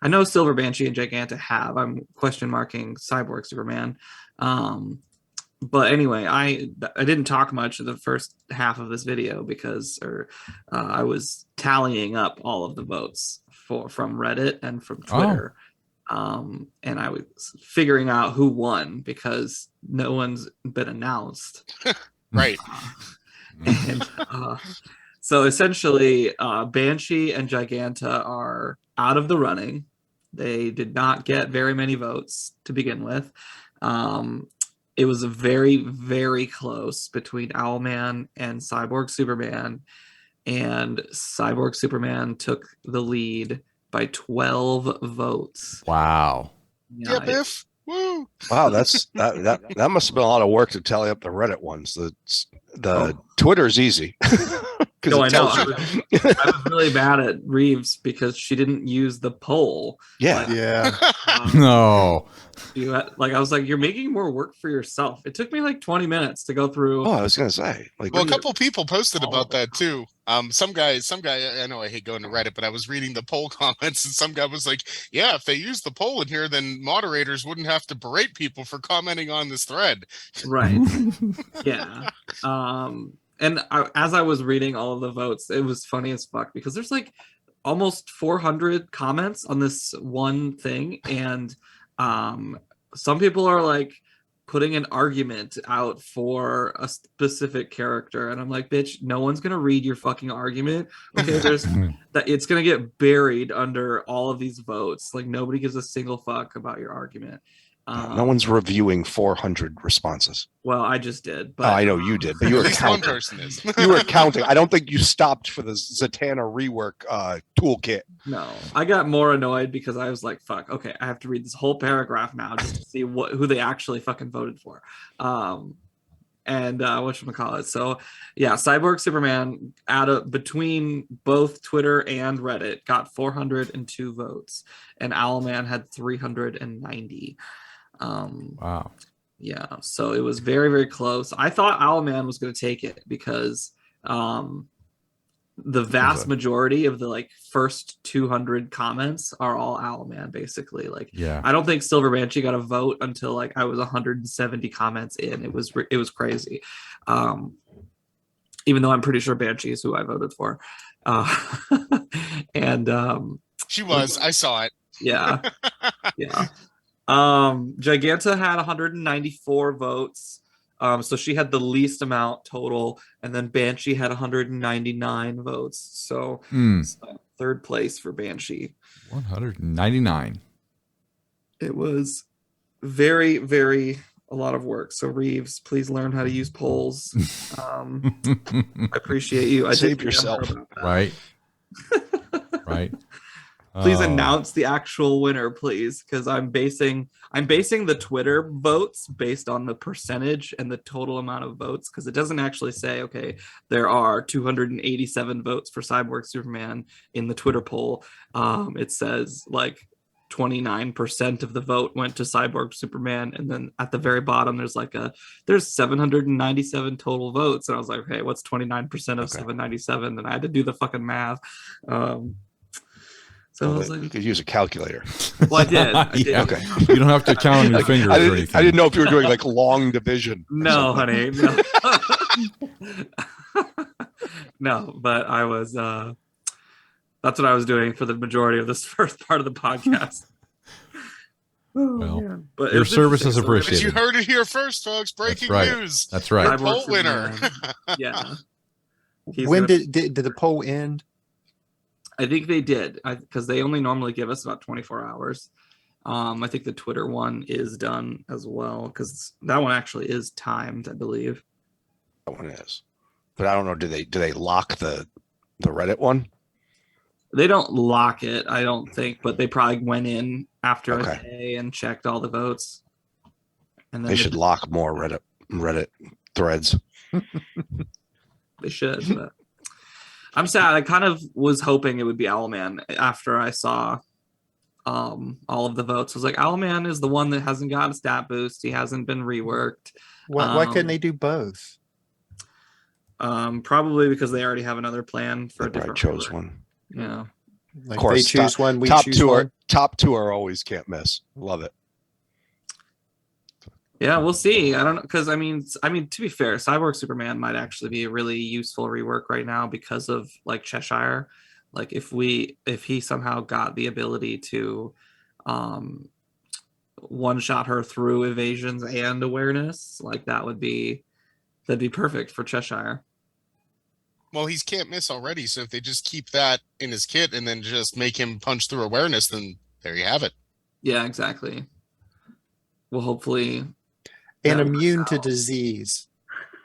I know Silver Banshee and Giganta have, I'm question marking Cyborg Superman. But anyway, I didn't talk much in the first half of this video because I was tallying up all of the votes from Reddit and from Twitter. And I was figuring out who won because no one's been announced.
Right.
And so essentially, Banshee and Giganta are out of the running. They did not get very many votes to begin with. It was a very, very close between Owlman and Cyborg Superman. And Cyborg Superman took the lead by 12 votes.
Wow.
Yeah, Biff. Woo.
Wow, that must have been a lot of work to tally up the Reddit ones. The Twitter's easy.
No, I know. I was really mad at Reeves because she didn't use the poll.
Yeah.
Like,
No.
I was like, you're making more work for yourself. It took me like 20 minutes to go through.
Oh, I was gonna say, like,
Well, a couple people posted about that too. Some guy, I know I hate going to Reddit, but I was reading the poll comments and some guy was like, yeah, if they use the poll in here, then moderators wouldn't have to berate people for commenting on this thread.
Right. Yeah. And as I was reading all of the votes, it was funny as fuck because there's like almost 400 comments on this one thing. And some people are like putting an argument out for a specific character. And I'm like, bitch, no one's going to read your fucking argument. Okay, it's going to get buried under all of these votes. Like nobody gives a single fuck about your argument.
No one's reviewing 400 responses.
Well, I just did. But
I know you did, but you were
At least one
counting.
person is.
You were counting. I don't think you stopped for the Zatanna rework toolkit.
No, I got more annoyed because I was like, fuck, okay, I have to read this whole paragraph now just to see who they actually fucking voted for. And whatchamacallit. So yeah, Cyborg Superman between both Twitter and Reddit got 402 votes, and Owlman had 390.
Wow.
Yeah, so it was very, very close. I thought Owlman was going to take it because the vast majority of the like first 200 comments are all Owlman, basically. Like,
yeah,
I don't think Silver Banshee got a vote until like I was 170 comments in. It was crazy. Even though I'm pretty sure Banshee is who I voted for. And
She was. I saw it.
yeah, yeah. Giganta had 194 votes. So she had the least amount total, and then Banshee had 199 votes. So third place for Banshee.
199.
It was very, very a lot of work. So Reeves, please learn how to use polls. I appreciate you. I
Save
did
yourself.
Right. Right.
Please announce the actual winner, please, because I'm basing the Twitter votes based on the percentage and the total amount of votes, because it doesn't actually say, okay, there are 287 votes for Cyborg Superman in the Twitter poll. It says like 29% of the vote went to Cyborg Superman, and then at the very bottom there's 797 total votes, and I was like, okay, what's 29% of 797? And I had to do the fucking math. So I was like,
you could use a calculator.
Well, I did.
Yeah.
Okay.
You don't have to count on your fingers or anything.
I didn't know if you were doing like long division.
No, honey. No. No, but I was that's what I was doing for the majority of this first part of the podcast.
Well,
but
your service is
But
appreciated.
you heard it here first, folks. Breaking news.
That's right.
Poll winner.
Yeah.
When did the poll end?
I think they did, because they only normally give us about 24 hours. I think the Twitter one is done as well, because that one actually is timed, I believe.
That one is, but I don't know. Do they lock the Reddit one?
They don't lock it, I don't think, but they probably went in after
Okay.
a day and checked all the votes. And then
They should lock more Reddit threads.
They should. But I'm sad. I kind of was hoping it would be Owlman after I saw all of the votes. I was like, Owlman is the one that hasn't got a stat boost. He hasn't been reworked.
Why couldn't they do both?
Probably because they already have another plan for
They
a
probably
different
chose
rework.
one.
Yeah.
Like
course,
they choose one, we
top
choose
two
one.
are always can't miss. Love it.
Yeah, we'll see. I don't know, because I mean, to be fair, Cyborg Superman might actually be a really useful rework right now because of like Cheshire. Like if he somehow got the ability to one shot her through evasions and awareness, like that'd be perfect for Cheshire.
Well, he's can't miss already, so if they just keep that in his kit and then just make him punch through awareness, then there you have it.
Yeah, exactly. Well, hopefully.
And
that
immune
works
to
out.
disease.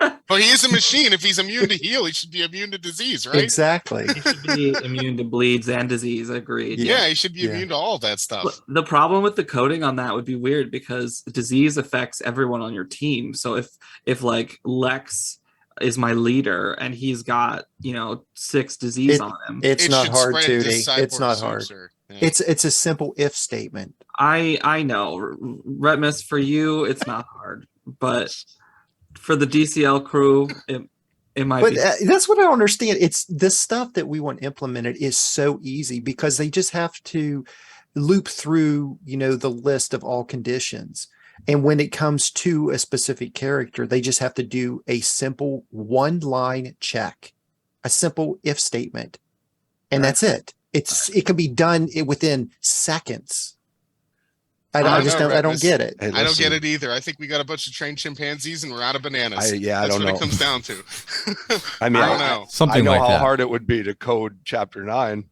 But he is a machine. If he's immune to heal, he should be immune to disease, right?
Exactly.
He should be immune to bleeds and disease. Agreed.
Yeah, he should be
Yeah.
immune to all of that stuff.
But the problem with the coding on that would be weird because disease affects everyone on your team. So if like Lex is my leader and he's got 6 disease on him,
It's
It
not
should
hard,
spread to
Tewty.
cyborg
It's not hard.
sorcerer. Yeah.
It's a simple if statement.
I know Retmus, for you it's not hard, but for the DCL crew it might
But
be.
that's what I don't understand. It's the stuff that we want implemented is so easy because they just have to loop through, the list of all conditions. And when it comes to a specific character, they just have to do a simple 1-line check, a simple if statement. And that's it. It can be done within seconds. I don't get it.
Hey,
I don't get
listen,
it either. I think we got a bunch of trained chimpanzees and we're out of bananas.
I
That's
don't
what
know.
it comes down to.
I mean,
I don't know.
Something
I know
like
how
that.
hard it would be to code chapter 9.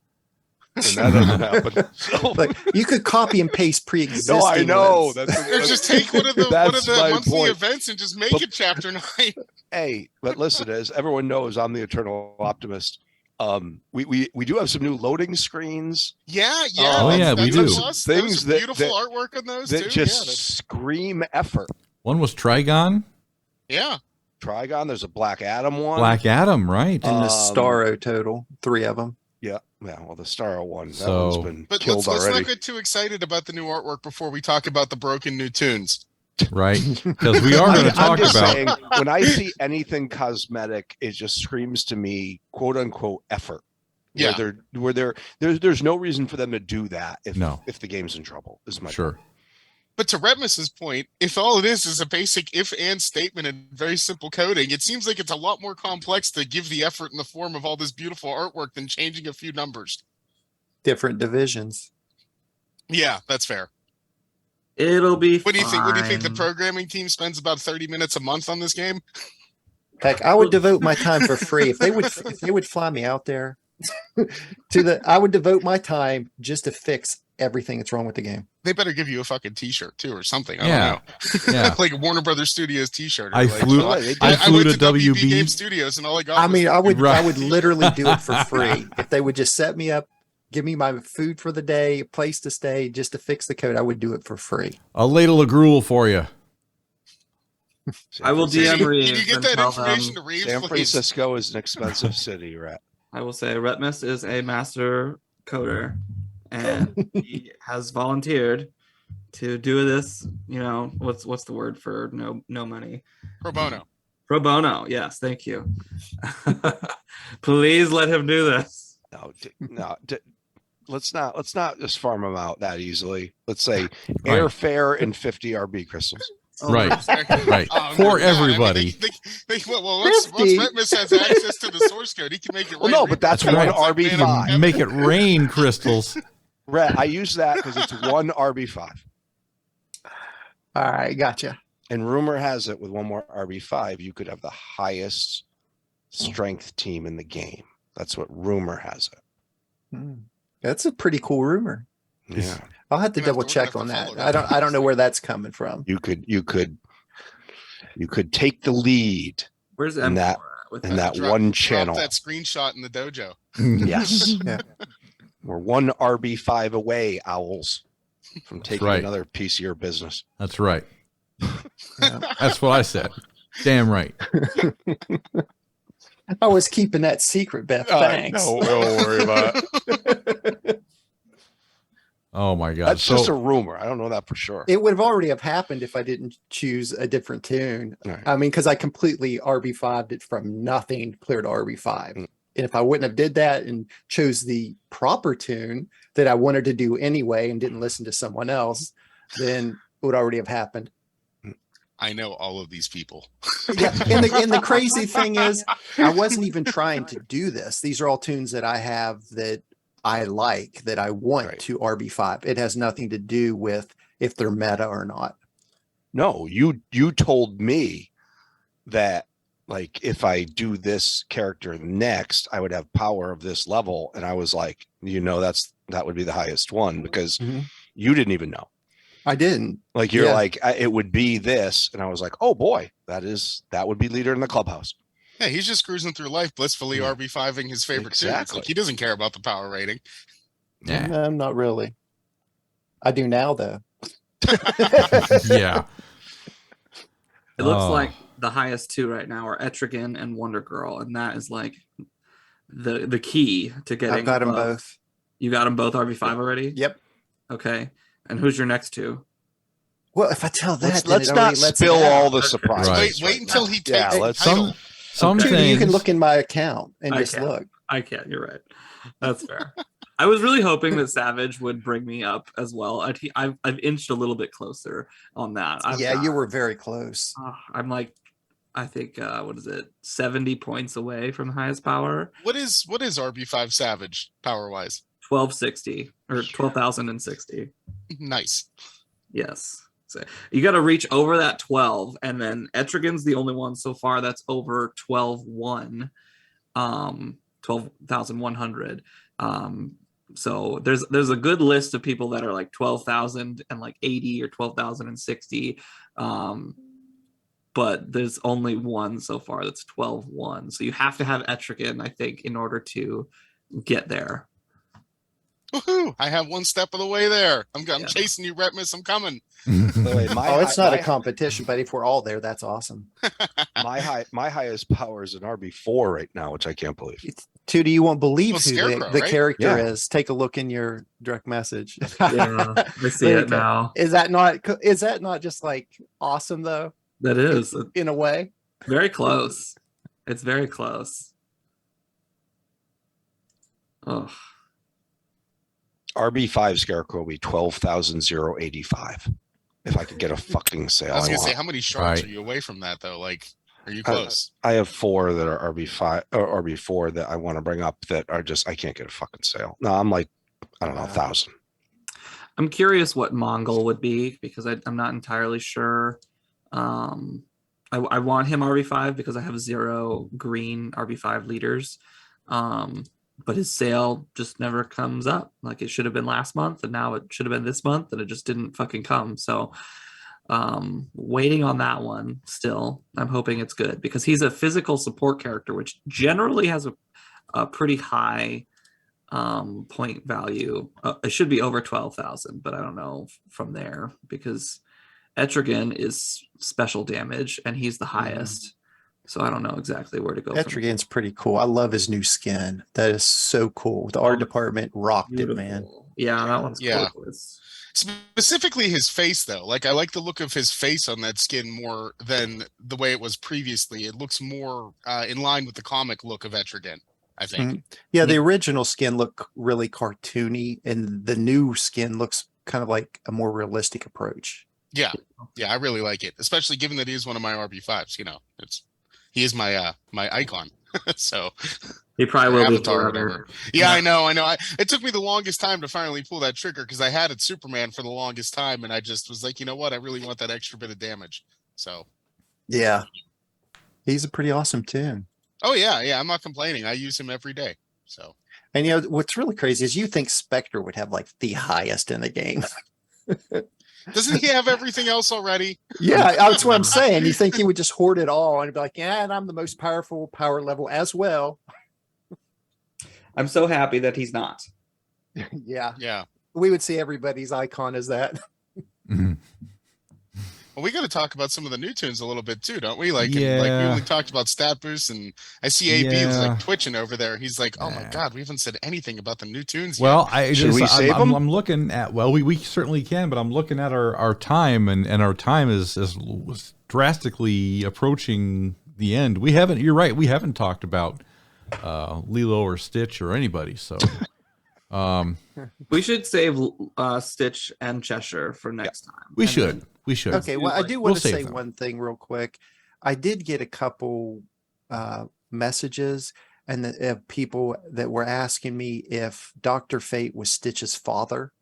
And that doesn't happen. So,
Like you could copy and paste pre-existing.
no, I know.
lists.
Or just take one of the
That's my
monthly
point.
events and just make
But-
it chapter 9.
Hey, but listen, as everyone knows, I'm the eternal optimist. We do have some new loading screens
Yeah.
Oh,
yeah, we do.
Plus.
Things
Those
that-
beautiful artwork on those
that
too.
just
Yeah,
scream effort.
One was Trigon,
yeah.
Trigon, there's a Black Adam one.
Black Adam, right?
And the
Um,
Starro total, 3 of them.
Yeah, well, the Starro one, that
So-
one's been
But
killed
let's
already.
not get too excited about the new artwork before we talk about the broken new tunes.
Right? Because we are going to
I'm
talk
just
about.
saying, when I see anything cosmetic, it just screams to me, "quote unquote" effort.
Yeah.
There's no reason for them to do that if
No.
if the game's in trouble. Is my
Sure.
But to Retmus's point, if all it is a basic if and statement and very simple coding, it seems like it's a lot more complex to give the effort in the form of all this beautiful artwork than changing a few numbers.
Different divisions.
Yeah, that's fair.
It'll be
What do you think? What do you think the
fine.
programming team spends about 30 minutes a month on this game?
Heck, I would devote my time for free if they would fly me out there I would devote my time just to fix everything that's wrong with the game.
They better give you a fucking t-shirt too or something. I
Yeah.
don't know.
Yeah.
Like a Warner Brothers Studios t-shirt. Or
I
like,
flew-
well,
I flew
went
to
WB Game
WB.
Studios and all I got
I
was
mean, I would
Right.
literally do it for free if they would just set me up, give me my food for the day, a place to stay, just to fix the code. I would do it for free.
A ladle of gruel for you.
I will
Can
DM
you
Reeves
get
and
that
tell
information
them-
to Reeves,
San
please?
Francisco is an expensive city, right?
I will say Retmus is a master coder and he has volunteered to do this, what's the word for no money?
Pro bono.
Pro bono. Yes, thank you. Please let him do this.
Let's not just farm them out that easily. Let's say
Right.
airfare and 50 RB crystals.
Oh,
Right. Right.
Oh,
For
no,
everybody.
Once
50.
Retmus has access to the source code, he can make it.
Well, no, but that's
That's
one
right.
RB5.
Make it rain crystals.
Rhett, I use that because it's one RB5.
All right, gotcha.
And rumor has it with one more RB5, you could have the highest strength team in the game. That's what rumor has it.
Hmm. That's a pretty cool rumor.
Yeah.
I'll have to
We're gonna
double
have to
check on
follow
that.
that.
I don't know where that's coming from.
You could take the lead
Where's
in
M4
that-
at with
in that
Drop-
one
drop
channel.
that screenshot in the dojo.
Yes.
Yeah.
We're one RB5 away, Owls, from taking
right.
another piece of your business.
That's right.
Yeah.
That's what I said. Damn right.
I was keeping that secret, Beth. Thanks.
No, don't worry about it.
Oh my God.
That's just a rumor. I don't know that for sure.
It would have already have happened if I didn't choose a different tune.
Right.
I mean, because I completely RB5'd it from nothing clear to RB5.
Mm.
And if I wouldn't have did that and chose the proper tune that I wanted to do anyway and didn't listen to someone else, then it would already have happened.
I know all of these people.
Yeah, and the crazy thing is, I wasn't even trying to do this. These are all tunes that I have that I like, that I want
Right.
to RB5. It has nothing to do with if they're meta or not.
No, you told me that like if I do this character next, I would have power of this level, and I was like, that would be the highest one because you didn't even know.
I didn't.
Like you're
Yeah.
like it would be this, and I was like, oh boy, that would be leader in the clubhouse.
Yeah, he's just cruising through life, blissfully
Yeah.
RB5ing his favorite tunes.
Exactly.
Like, he doesn't care about the power rating.
Yeah.
No, not really. I do now, though.
Yeah.
It looks
Oh.
like the highest two right now are Etrigan and Wonder Girl, and that is like the key to getting.
I've got them
above.
both.
You got them both RB5 already?
Yep.
Okay. And who's your next two?
Well, if I tell that, then
Let's
it
not
already lets it
spill
out.
all the surprises.
Right.
Wait until he
Yeah,
takes
let's-
the title.
Some
Dude,
things
you can look in my account and
I
just
can.
look.
I can't. You're right. That's fair. I was really hoping that Savage would bring me up as well. I've inched a little bit closer on that.
You were very close.
I'm like, I think what is it, 70 points away from the highest power.
What is RB5 Savage power wise?
1260 or 12,060.
Nice.
Yes. So you got to reach over that 12, and then Etrigan's the only one so far that's over 12,100. 12,100. So there's a good list of people that are like 12,000 and like 80 or 12,060. But there's only one so far that's 12,1. So you have to have Etrigan, I think, in order to get there.
Woohoo! I have one step of the way there. I'm
Yeah.
chasing you, Retpmus. I'm coming.
By the way,
It's not a competition, but if we're all there, that's awesome.
my highest power is an RB4 right now, which I can't believe.
Tewty, you won't believe
Well,
who
Scarecrow,
the
right?
character
Yeah.
is. Take a look in your direct message.
Yeah, I see
There
it
you go.
now.
Is that not just like awesome though?
That is
In a way.
very close. It's very close. Oh,
RB5 Scarecrow will be 12,085 if I could get a fucking sale.
I was gonna
want.
say, how many shards
Right.
are you away from that though? Like, are you close?
I have 4 that are RB5 or RB4 that I want to bring up that are just I can't get a fucking sale. No, I'm like, I don't know, 1,000.
I'm curious what Mongol would be because I'm not entirely sure. I want him RB5 because I have 0 green RB5 leaders. But his sale just never comes up. Like it should have been last month, and now it should have been this month, and it just didn't fucking come. So waiting on that one still. I'm hoping it's good because he's a physical support character, which generally has a pretty high point value. It should be over 12,000, but I don't know from there because Etrigan is special damage and he's the highest. So I don't know exactly where to go.
Etrigan's pretty cool. I love his new skin. That is so cool. The art department rocked it, man.
Yeah, that one's
Yeah.
cool. It's-
Specifically his face though. Like I like the look of his face on that skin more than the way it was previously. It looks more in line with the comic look of Etrigan, I think.
Yeah, the original skin looked really cartoony, and the new skin looks kind of like a more realistic approach.
Yeah, I really like it, especially given that he is one of my RB5s. He is my my icon. So
He probably will be
Avatar,
forever.
whatever. Yeah, I know. It took me the longest time to finally pull that trigger because I had it Superman for the longest time, and I just was like, you know what? I really want that extra bit of damage. So,
Yeah. He's a pretty awesome tune.
oh yeah, I'm not complaining. I use him every day. So,
And what's really crazy is you think Spectre would have like the highest in the game.
doesn't he have everything else already?
Yeah, that's what I'm saying. You think he would just hoard it all and be like, yeah, and I'm the most powerful power level as well.
I'm so happy that he's not.
Yeah.
Yeah.
We would see everybody's icon as that.
Mhm.
Well, we got to talk about some of the new tunes a little bit too, don't we? Like,
Yeah.
like we only talked about stat boost, and I see AB was
Yeah.
like twitching over there. He's like, "Oh my
Nah.
god, we haven't said anything about the new tunes
Well,
Should we save
I'm,
them?
I'm looking at, well, we certainly can, but I'm looking at our time, and our time is drastically approaching the end. You're right, we haven't talked about Lilo or Stitch or anybody, so
We should save Stitch and Cheshire for next time.
we
And
should.
then-
We should.
Okay, well, I do
We'll
want to
save
say
them.
one thing real quick. I did get a couple messages and people that were asking me if Dr. Fate was Stitch's father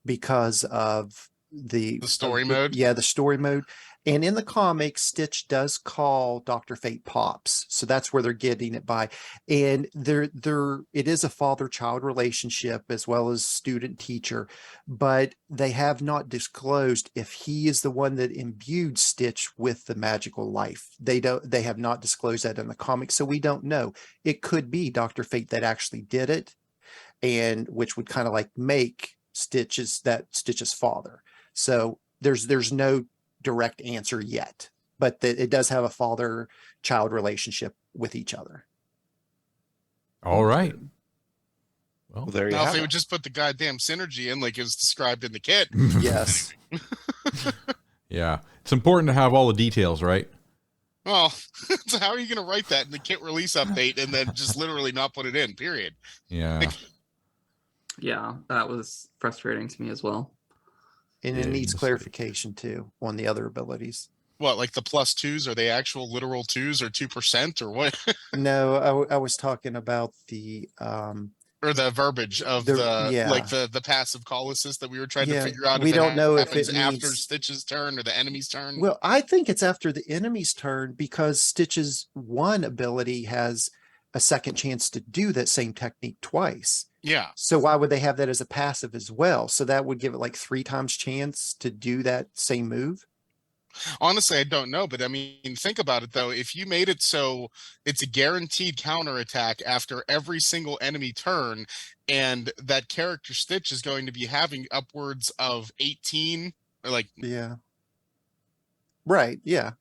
because of the
story mode?
Yeah, the story mode. And in the comics, Stitch does call Dr. Fate Pops. So that's where they're getting it by. And it is a father-child relationship as well as student-teacher, but they have not disclosed if he is the one that imbued Stitch with the magical life. They have not disclosed that in the comics, so we don't know. It could be Dr. Fate that actually did it, and which would kind of like make Stitch's father. So there's no direct answer yet, but it does have a father-child relationship with each other.
All right.
Well,
Well,
there you
Now, if
have
they
it.
would just put the goddamn synergy in, like it was described in the kit.
Yes.
yeah, it's important to have all the details, right?
Well, so how are you going to write that in the kit release update and then just literally not put it in? Period.
Yeah.
Yeah, that was frustrating to me as well.
And
Yeah,
it needs
mistake.
clarification too on the other abilities.
What, like the plus twos? Are they actual literal twos or 2% or what?
No, I was talking about the
Or the verbiage of
yeah.
like the passive call assist that we were trying to
Yeah,
figure out.
we
it
don't know if
happens
it
after
means-
Stitch's turn or the enemy's turn.
well, I think it's after the enemy's turn because Stitch's one ability has a second chance to do that same technique twice.
Yeah.
So why would they have that as a passive as well? So that would give it like 3 times chance to do that same move.
Honestly, I don't know, but I mean, think about it though. If you made it so it's a guaranteed counterattack after every single enemy turn, and that character Stitch is going to be having upwards of 18 or like,
Yeah. Right. Yeah.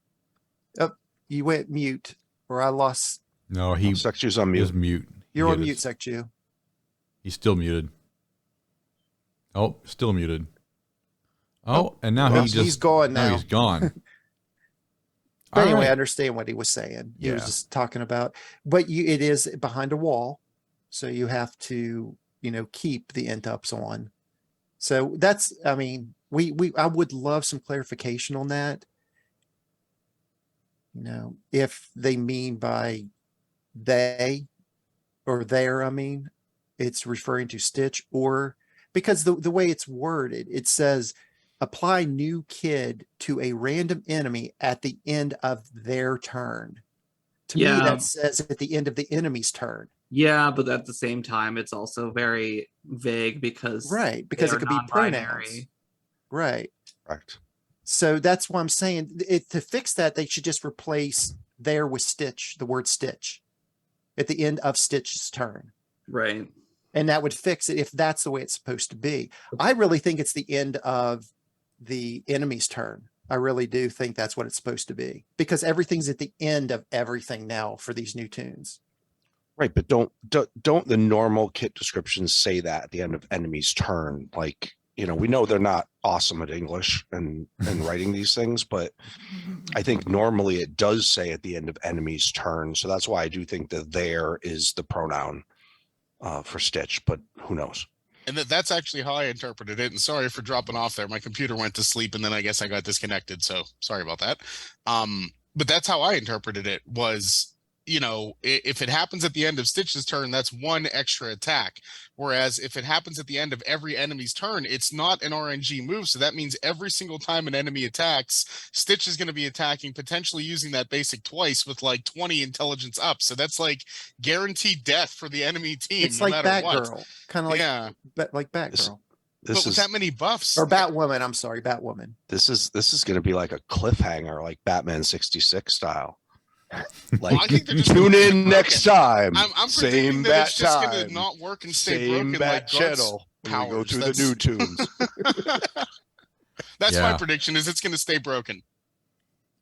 Oh, you went mute, or I lost.
No, he
Sekju's on
is
mute.
mute.
You're
He
on
hit
mute,
us.
Sekju.
He's still muted. Oh, still muted. Oh, and now
Well,
he just
he's gone
now
now.
he's gone.
But
All
anyway, I
right.
understand what he was saying. He was
Yeah.
just talking about, but it is behind a wall, so you have to, keep the int ups on. So that's, I mean, I would love some clarification on that. If they mean by they or there, I mean, it's referring to Stitch, or because the way it's worded, it says apply new kid to a random enemy at the end of their turn. To me,
Yeah.
that says at the end of the enemy's turn.
Yeah, but at the same time, it's also very vague because
Right. Because
they
it
are
could be
non-binary.
pronouns. Right.
Correct.
So that's why I'm saying to fix that, they should just replace there with Stitch, the word Stitch at the end of Stitch's turn.
Right.
And that would fix it if that's the way it's supposed to be. I really think it's the end of the enemy's turn. I really do think that's what it's supposed to be, because everything's at the end of everything now for these new tunes.
Right, but don't the normal kit descriptions say that at the end of enemy's turn? Like, we know they're not awesome at English and writing these things, but I think normally it does say at the end of enemy's turn. So that's why I do think that there is the pronoun for Stitch, but who knows?
and that's actually how I interpreted it. And sorry for dropping off there. My computer went to sleep and then I guess I got disconnected. So sorry about that. But that's how I interpreted it was, if it happens at the end of Stitch's turn, that's 1 extra attack. Whereas if it happens at the end of every enemy's turn, it's not an RNG move. So that means every single time an enemy attacks, Stitch is going to be attacking, potentially using that basic twice with like 20 intelligence up. So that's like guaranteed death for the enemy team.
It's
no
like
matter what.
Batgirl, kind of like,
Yeah.
like Batgirl
But with that many buffs.
or Batwoman. I'm sorry, Batwoman.
This is going to be like a cliffhanger, like Batman 66 style. Like,
I think they're just
tune
gonna
in
keep
next
broken.
time.
I'm
same
predicting that
bat
it's just
time.
going to not work and stay
Same
broken
bat
like Guts.
channel. When we go
powers.
through the new tunes.
That's
Yeah.
my prediction. Is it's going to stay broken.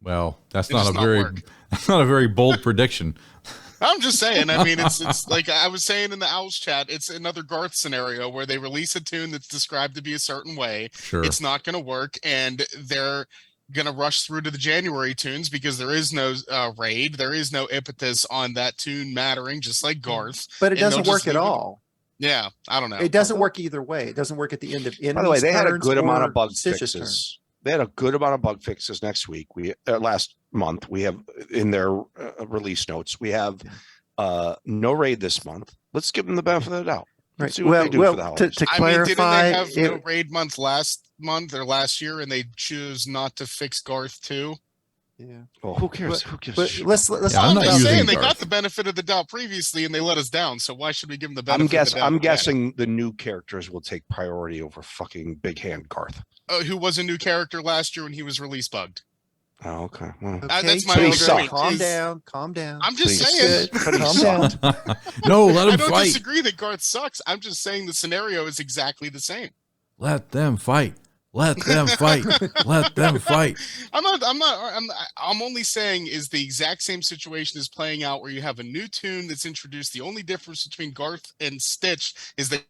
Well, that's
It
not
does
a
not
very
work.
that's not a very bold prediction.
I'm just saying. I mean, it's like I was saying in the Owls chat. It's another Garth scenario where they release a tune that's described to be a certain way.
Sure.
It's not going to work, and they're going to rush through to the January tunes because there is no raid, there is no impetus on that tune mattering, just like Garth.
But it
And they'll
doesn't
just
work at
leave it-
all.
Yeah, I don't know.
It doesn't work either way. It doesn't work at the end of
By the way, they had a good amount of bug
Stitch's
fixes. They had a good amount of bug fixes next week. Last month we have in their release notes. We have no raid this month. Let's give them the benefit of the doubt. Let's see what they do for the holidays.
to
I mean, didn't
clarify,
they have no
it-
raid month last month or last year, and they choose not to fix Garth too?
yeah.
Well, who cares? Who gives a
But
shit?
let's
Yeah, I'm
talk
not
I'm
about
just
using
saying they
Garth.
got the benefit of the doubt previously, and they let us down. So why should we give them the benefit?
I'm
of the doubt
I'm
again?
guessing the new characters will take priority over fucking Big Hand Garth.
Who was a new character last year when he was release bugged?
Oh, okay. Well,
Okay,
that's my
only
children,
point,
calm
is-
down, calm down.
I'm just
Please.
saying.
but he
Calm
sucked.
down.
No, let
I
them
don't
fight.
disagree that Garth sucks. I'm just saying the scenario is exactly the same.
Let them fight. Let them fight. Let them fight.
I'm only saying is the exact same situation is playing out where you have a new tune that's introduced. The only difference between Garth and Stitch is that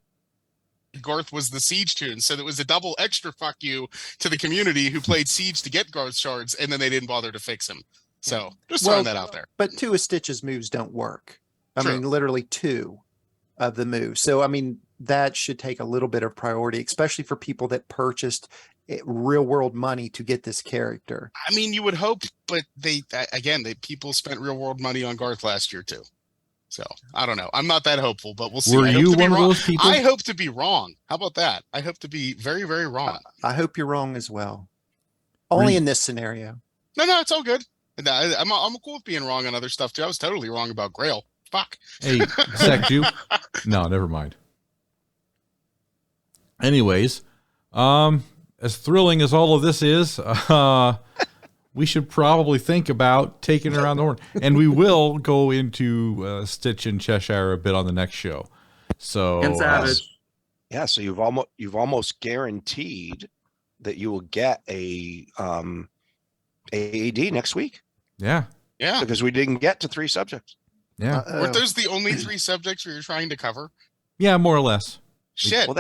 Garth was the Siege tune. So there was a double extra fuck you to the community who played Siege to get Garth shards, and then they didn't bother to fix him. So just throwing that out there.
But two of Stitch's moves don't work. I
True.
mean, literally two of the moves. So, I mean, that should take a little bit of priority, especially for people that purchased real world money to get this character.
I mean, you would hope, but people spent real world money on Garth last year too. So I don't know. I'm not that hopeful, but we'll see.
Were
I hope
you
to be
one of
wrong.
those people?
I hope to be wrong. How about that? I hope to be very, very wrong.
I hope you're wrong as well. Only in this scenario.
No, it's all good. I'm cool with being wrong on other stuff too. I was totally wrong about Grail. Fuck.
Hey, Sekju. No, never mind. Anyways, as thrilling as all of this is, we should probably think about taking it around the horn. And we will go into Stitch and Cheshire a bit on the next show. So
And Savage.
Yeah, so you've almost guaranteed that you will get a AAD next week
yeah.
Yeah.
because we didn't get to 3 subjects.
Yeah.
Weren't those the only 3 subjects we were trying to cover?
Yeah, more or less.
Shit.
Well,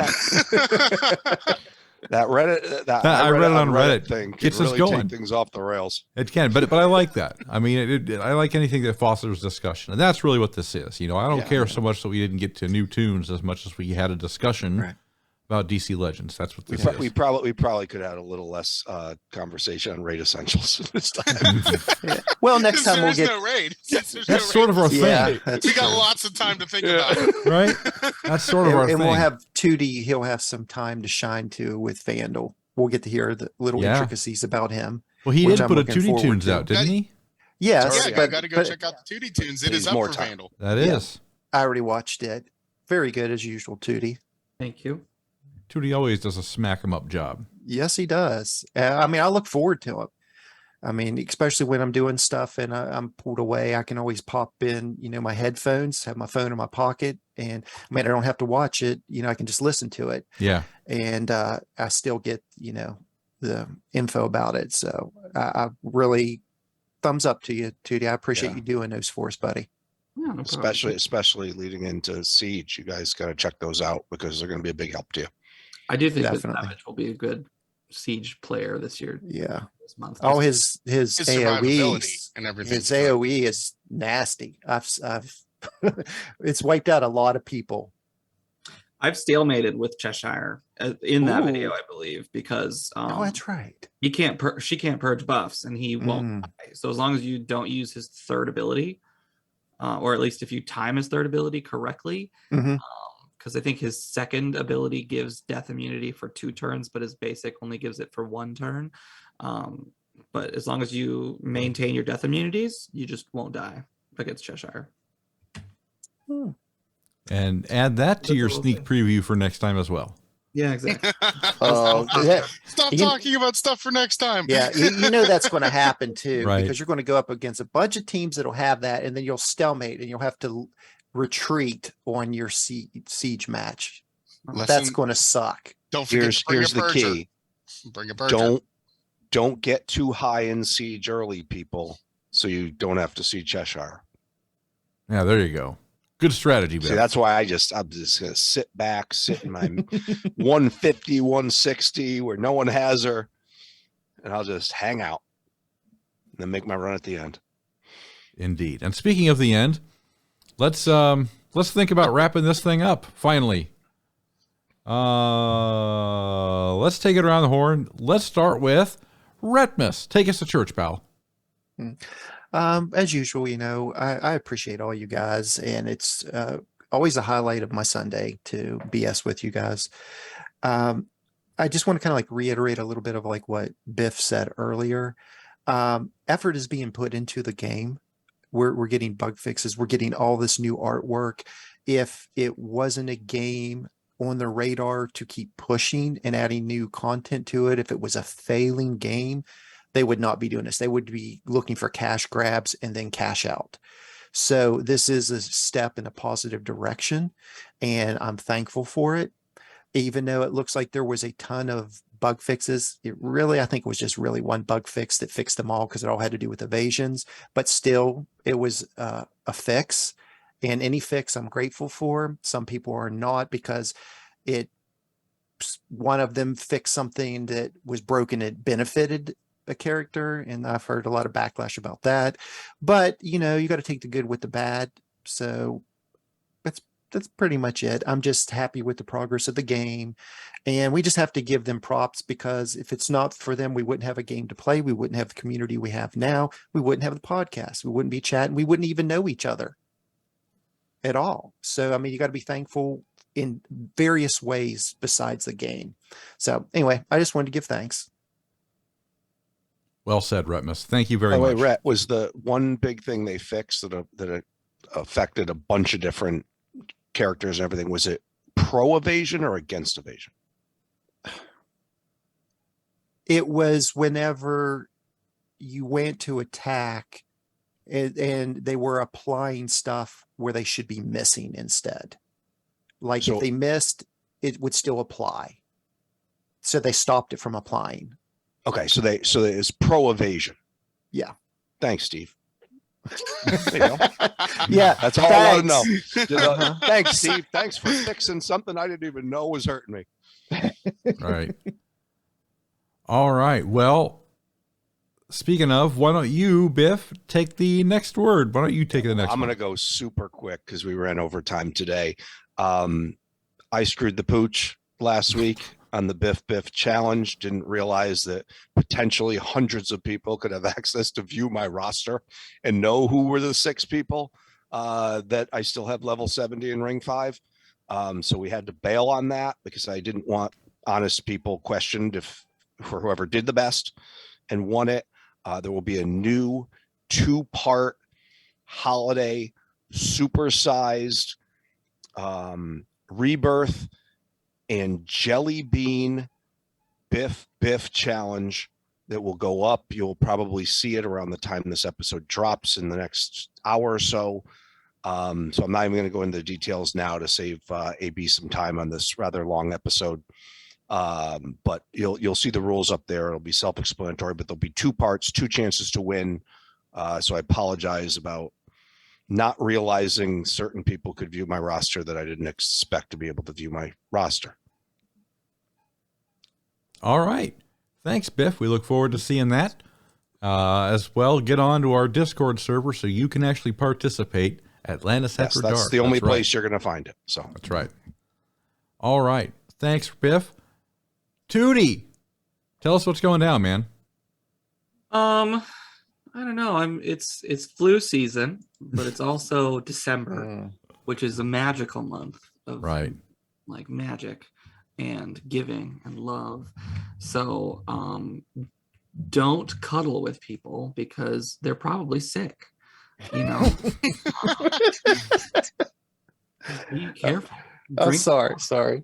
that Reddit
I read it on Reddit.
thing can
Gets us
really
going.
take things off the rails.
It can, but I like that. I mean, I like anything that fosters discussion, and that's really what this is. You know, I don't care so much that we didn't get to new tunes as much as we had a discussion
Right.
about DC Legends. That's what
We,
this
pro-
is.
we probably could have had a little less conversation on Raid Essentials this time.
Well, next
Since
time we'll
there's
get.
no raid. Since there's
That's
no
sort
raid,
of our
Yeah,
thing,
that's
we got
true.
lots of time to think about it.
right? That's sort of our
And
thing.
we'll have Tewty. He'll have some time to shine too with Vandal. We'll get to hear the little
Yeah.
intricacies about him.
Well, he
which
did
I'm
put a
looking
2D
forward
tunes
to.
out, didn't he?
Yes,
Yeah, I
but,
got to go
but
check out the 2D tunes. It
Needs
is up
more
for
time.
Vandal.
That
Yeah.
is.
I already watched it. Very good as usual, Tewty.
Thank you.
Tootie always does a smack 'em up job.
Yes, he does. I mean, I look forward to him. I mean, especially when I'm doing stuff and I'm pulled away, I can always pop in, my headphones, have my phone in my pocket, and I mean, I don't have to watch it. I can just listen to it,
Yeah.
and I still get, the info about it. So I really thumbs up to you, Tootie. I appreciate
Yeah.
you doing those for us, buddy.
Yeah, no problem.
especially leading into Siege. You guys got to check those out because they're going to be a big help to you.
I do think that
Definitely.
Savage will be a good Siege player this year.
Yeah.
This month.
Oh, his
survivability
AOE,
and everything.
his AOE is nasty. I've it's wiped out a lot of people.
I've stalemated with Cheshire in that
Ooh.
video, I believe, because
Oh, that's right.
she can't purge buffs, and he won't
Mm.
die. So as long as you don't use his third ability, or at least if you time his third ability correctly,
Mhm.
because I think his second ability gives death immunity for 2 turns, but his basic only gives it for 1 turn. But as long as you maintain your death immunities, you just won't die against Cheshire.
And add that to
That's
your
a little
sneak
thing.
preview for next time as well.
Yeah, exactly.
Oh, yeah.
Stop
You-
talking about stuff for next time.
Yeah, you know that's going to happen too,
Right.
because you're going to go up against a bunch of teams that'll have that, and then you'll stalemate, and you'll have to retreat on your siege match. That's going to suck.
Don't forget to bring
Here's
a
the
Berger.
key.
Bring a Berger.
Don't get too high in siege early, people, so you don't have to see Cheshire.
Yeah, there you go. Good strategy, Biff.
See, that's why I'm just gonna sit back, sit in my 150, 160 where no one has her, and I'll just hang out and then make my run at the end.
Indeed. And speaking of the end, let's think about wrapping this thing up finally. Let's take it around the horn. Let's start with Retpmus. Take us to church, pal.
As usual, I appreciate all you guys, and it's always a highlight of my Sunday to BS with you guys. I just want to kind of like reiterate a little bit of like what Biff said earlier. Effort is being put into the game. We're getting bug fixes. We're getting all this new artwork. If it wasn't a game on the radar to keep pushing and adding new content to it, if it was a failing game, they would not be doing this. They would be looking for cash grabs and then cash out. So this is a step in a positive direction, and I'm thankful for it. Even though it looks like there was a ton of bug fixes, I think it was just really one bug fix that fixed them all, because it all had to do with evasions, but still it was a fix. And any fix I'm grateful for. Some people are not, because one of them fixed something that was broken. It benefited a character, and I've heard a lot of backlash about that. But you got to take the good with the bad. So that's pretty much it. I'm just happy with the progress of the game, and we just have to give them props, because if it's not for them, we wouldn't have a game to play. We wouldn't have the community we have now. We wouldn't have the podcast. We wouldn't be chatting. We wouldn't even know each other at all. So, you got to be thankful in various ways besides the game. So anyway, I just wanted to give thanks.
Well said, Retmus. Thank you very
By the way,
much.
Rhett, was the one big thing they fixed that affected a bunch of different characters and everything, was it pro evasion or against evasion?
It was whenever you went to attack and they were applying stuff where they should be missing instead. Like if they missed, it would still apply. So they stopped it from applying.
Okay, so it's pro evasion.
Yeah.
Thanks, Steve. There you go.
Yeah,
that's all I want to know. Thanks, Steve. Thanks for fixing something I didn't even know was hurting me.
Right. All right. Well, speaking of, why don't you, Biff, take the next word? Why don't you take the next?
I'm going to go super quick because we ran over time today. I screwed the pooch last week on the BIFF challenge. Didn't realize that potentially hundreds of people could have access to view my roster and know who were the 6 people that I still have level 70 in ring 5. So we had to bail on that because I didn't want honest people questioned for whoever did the best and won it. There will be a new 2-part holiday supersized rebirth and jelly bean BIFF challenge that will go up. You'll probably see it around the time this episode drops in the next hour or so. So I'm not even going to go into the details now to save AB some time on this rather long episode. But you'll see the rules up there. It'll be self-explanatory, but there'll be 2 parts, 2 chances to win. So I apologize about not realizing certain people could view my roster that I didn't expect to be able to view my roster.
All right. Thanks, Biff. We look forward to seeing that. As well, get on to our Discord server so you can actually participate. Atlantis After Dark.
That's the only place you're going to find it. So
that's right. All right. Thanks, Biff. Tewty, tell us what's going down, man.
I don't know. It's flu season, but it's also December, which is a magical month of like magic and giving and love. So don't cuddle with people because they're probably sick. You know. Be careful.
Oh, sorry.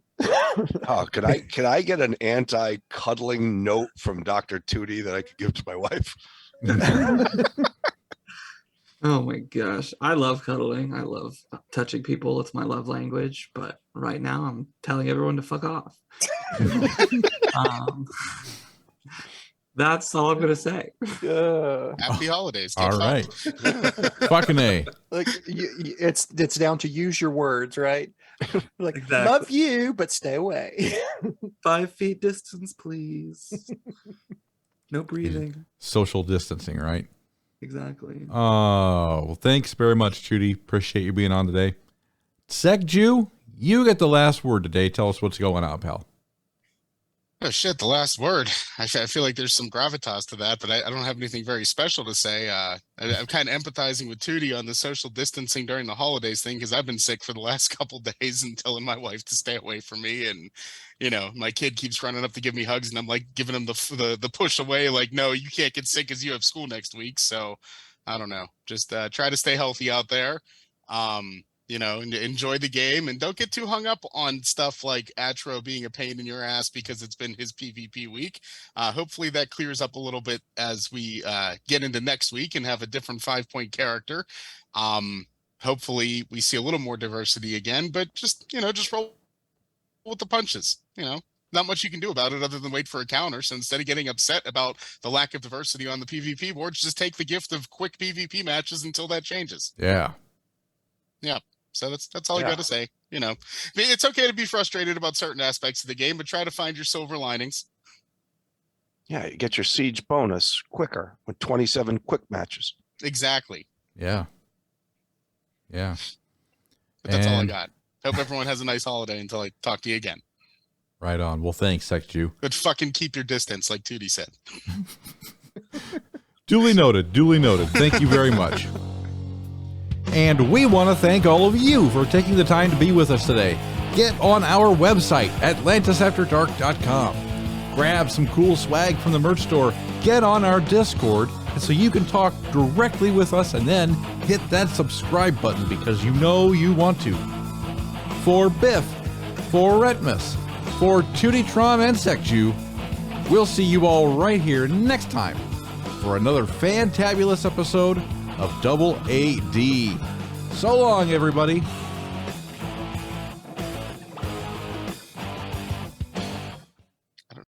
Oh, could I get an anti-cuddling note from Dr. Tewty that I could give to my wife?
Oh my gosh. I love cuddling. I love touching people. It's my love language. But right now I'm telling everyone to fuck off. um, that's all I'm going to say.
Happy holidays. Get
All right.
fucked.
Fucking A.
Like it's down to use your words, right? Like
Exactly.
love you, but stay away.
5 feet distance, please. No breathing.
Social distancing, right?
Exactly.
Oh, well, thanks very much, Tewty. Appreciate you being on today. Sekju, you get the last word today. Tell us what's going on, pal.
Oh shit, the last word. I feel like there's some gravitas to that, but I don't have anything very special to say. I'm kind of empathizing with Tewty on the social distancing during the holidays thing, because I've been sick for the last couple days and telling my wife to stay away from me. And, you know, my kid keeps running up to give me hugs and I'm like giving him the push away, like, no, you can't get sick because you have school next week. So I don't know, just try to stay healthy out there. You know, and enjoy the game and don't get too hung up on stuff like Atro being a pain in your ass because it's been his PvP week. Hopefully that clears up a little bit as we get into next week and have a different 5-point character. Hopefully we see a little more diversity again, but just, you know, just roll with the punches, you know. Not much you can do about it other than wait for a counter. So instead of getting upset about the lack of diversity on the PvP boards, just take the gift of quick PvP matches until that changes.
Yeah.
Yeah. So that's all I got to say. You know, it's okay to be frustrated about certain aspects of the game, but try to find your silver linings.
Yeah, you get your siege bonus quicker with 27 quick matches.
Exactly.
Yeah. Yeah.
But that's all I
And-
got. Hope everyone has a nice holiday until I talk to you again.
Right on. Well, thanks, Sekju.
But fucking keep your distance, like Tewty said.
Duly noted. Duly noted. Thank you very much. And we want to thank all of you for taking the time to be with us today. Get on our website, atlantisafterdark.com. Grab some cool swag from the merch store. Get on our Discord so you can talk directly with us and then hit that subscribe button because you know you want to. For BIFF, for Retpmus, for Tewtytron and Sekju, we'll see you all right here next time for another fantabulous episode of Double AD. So long, everybody.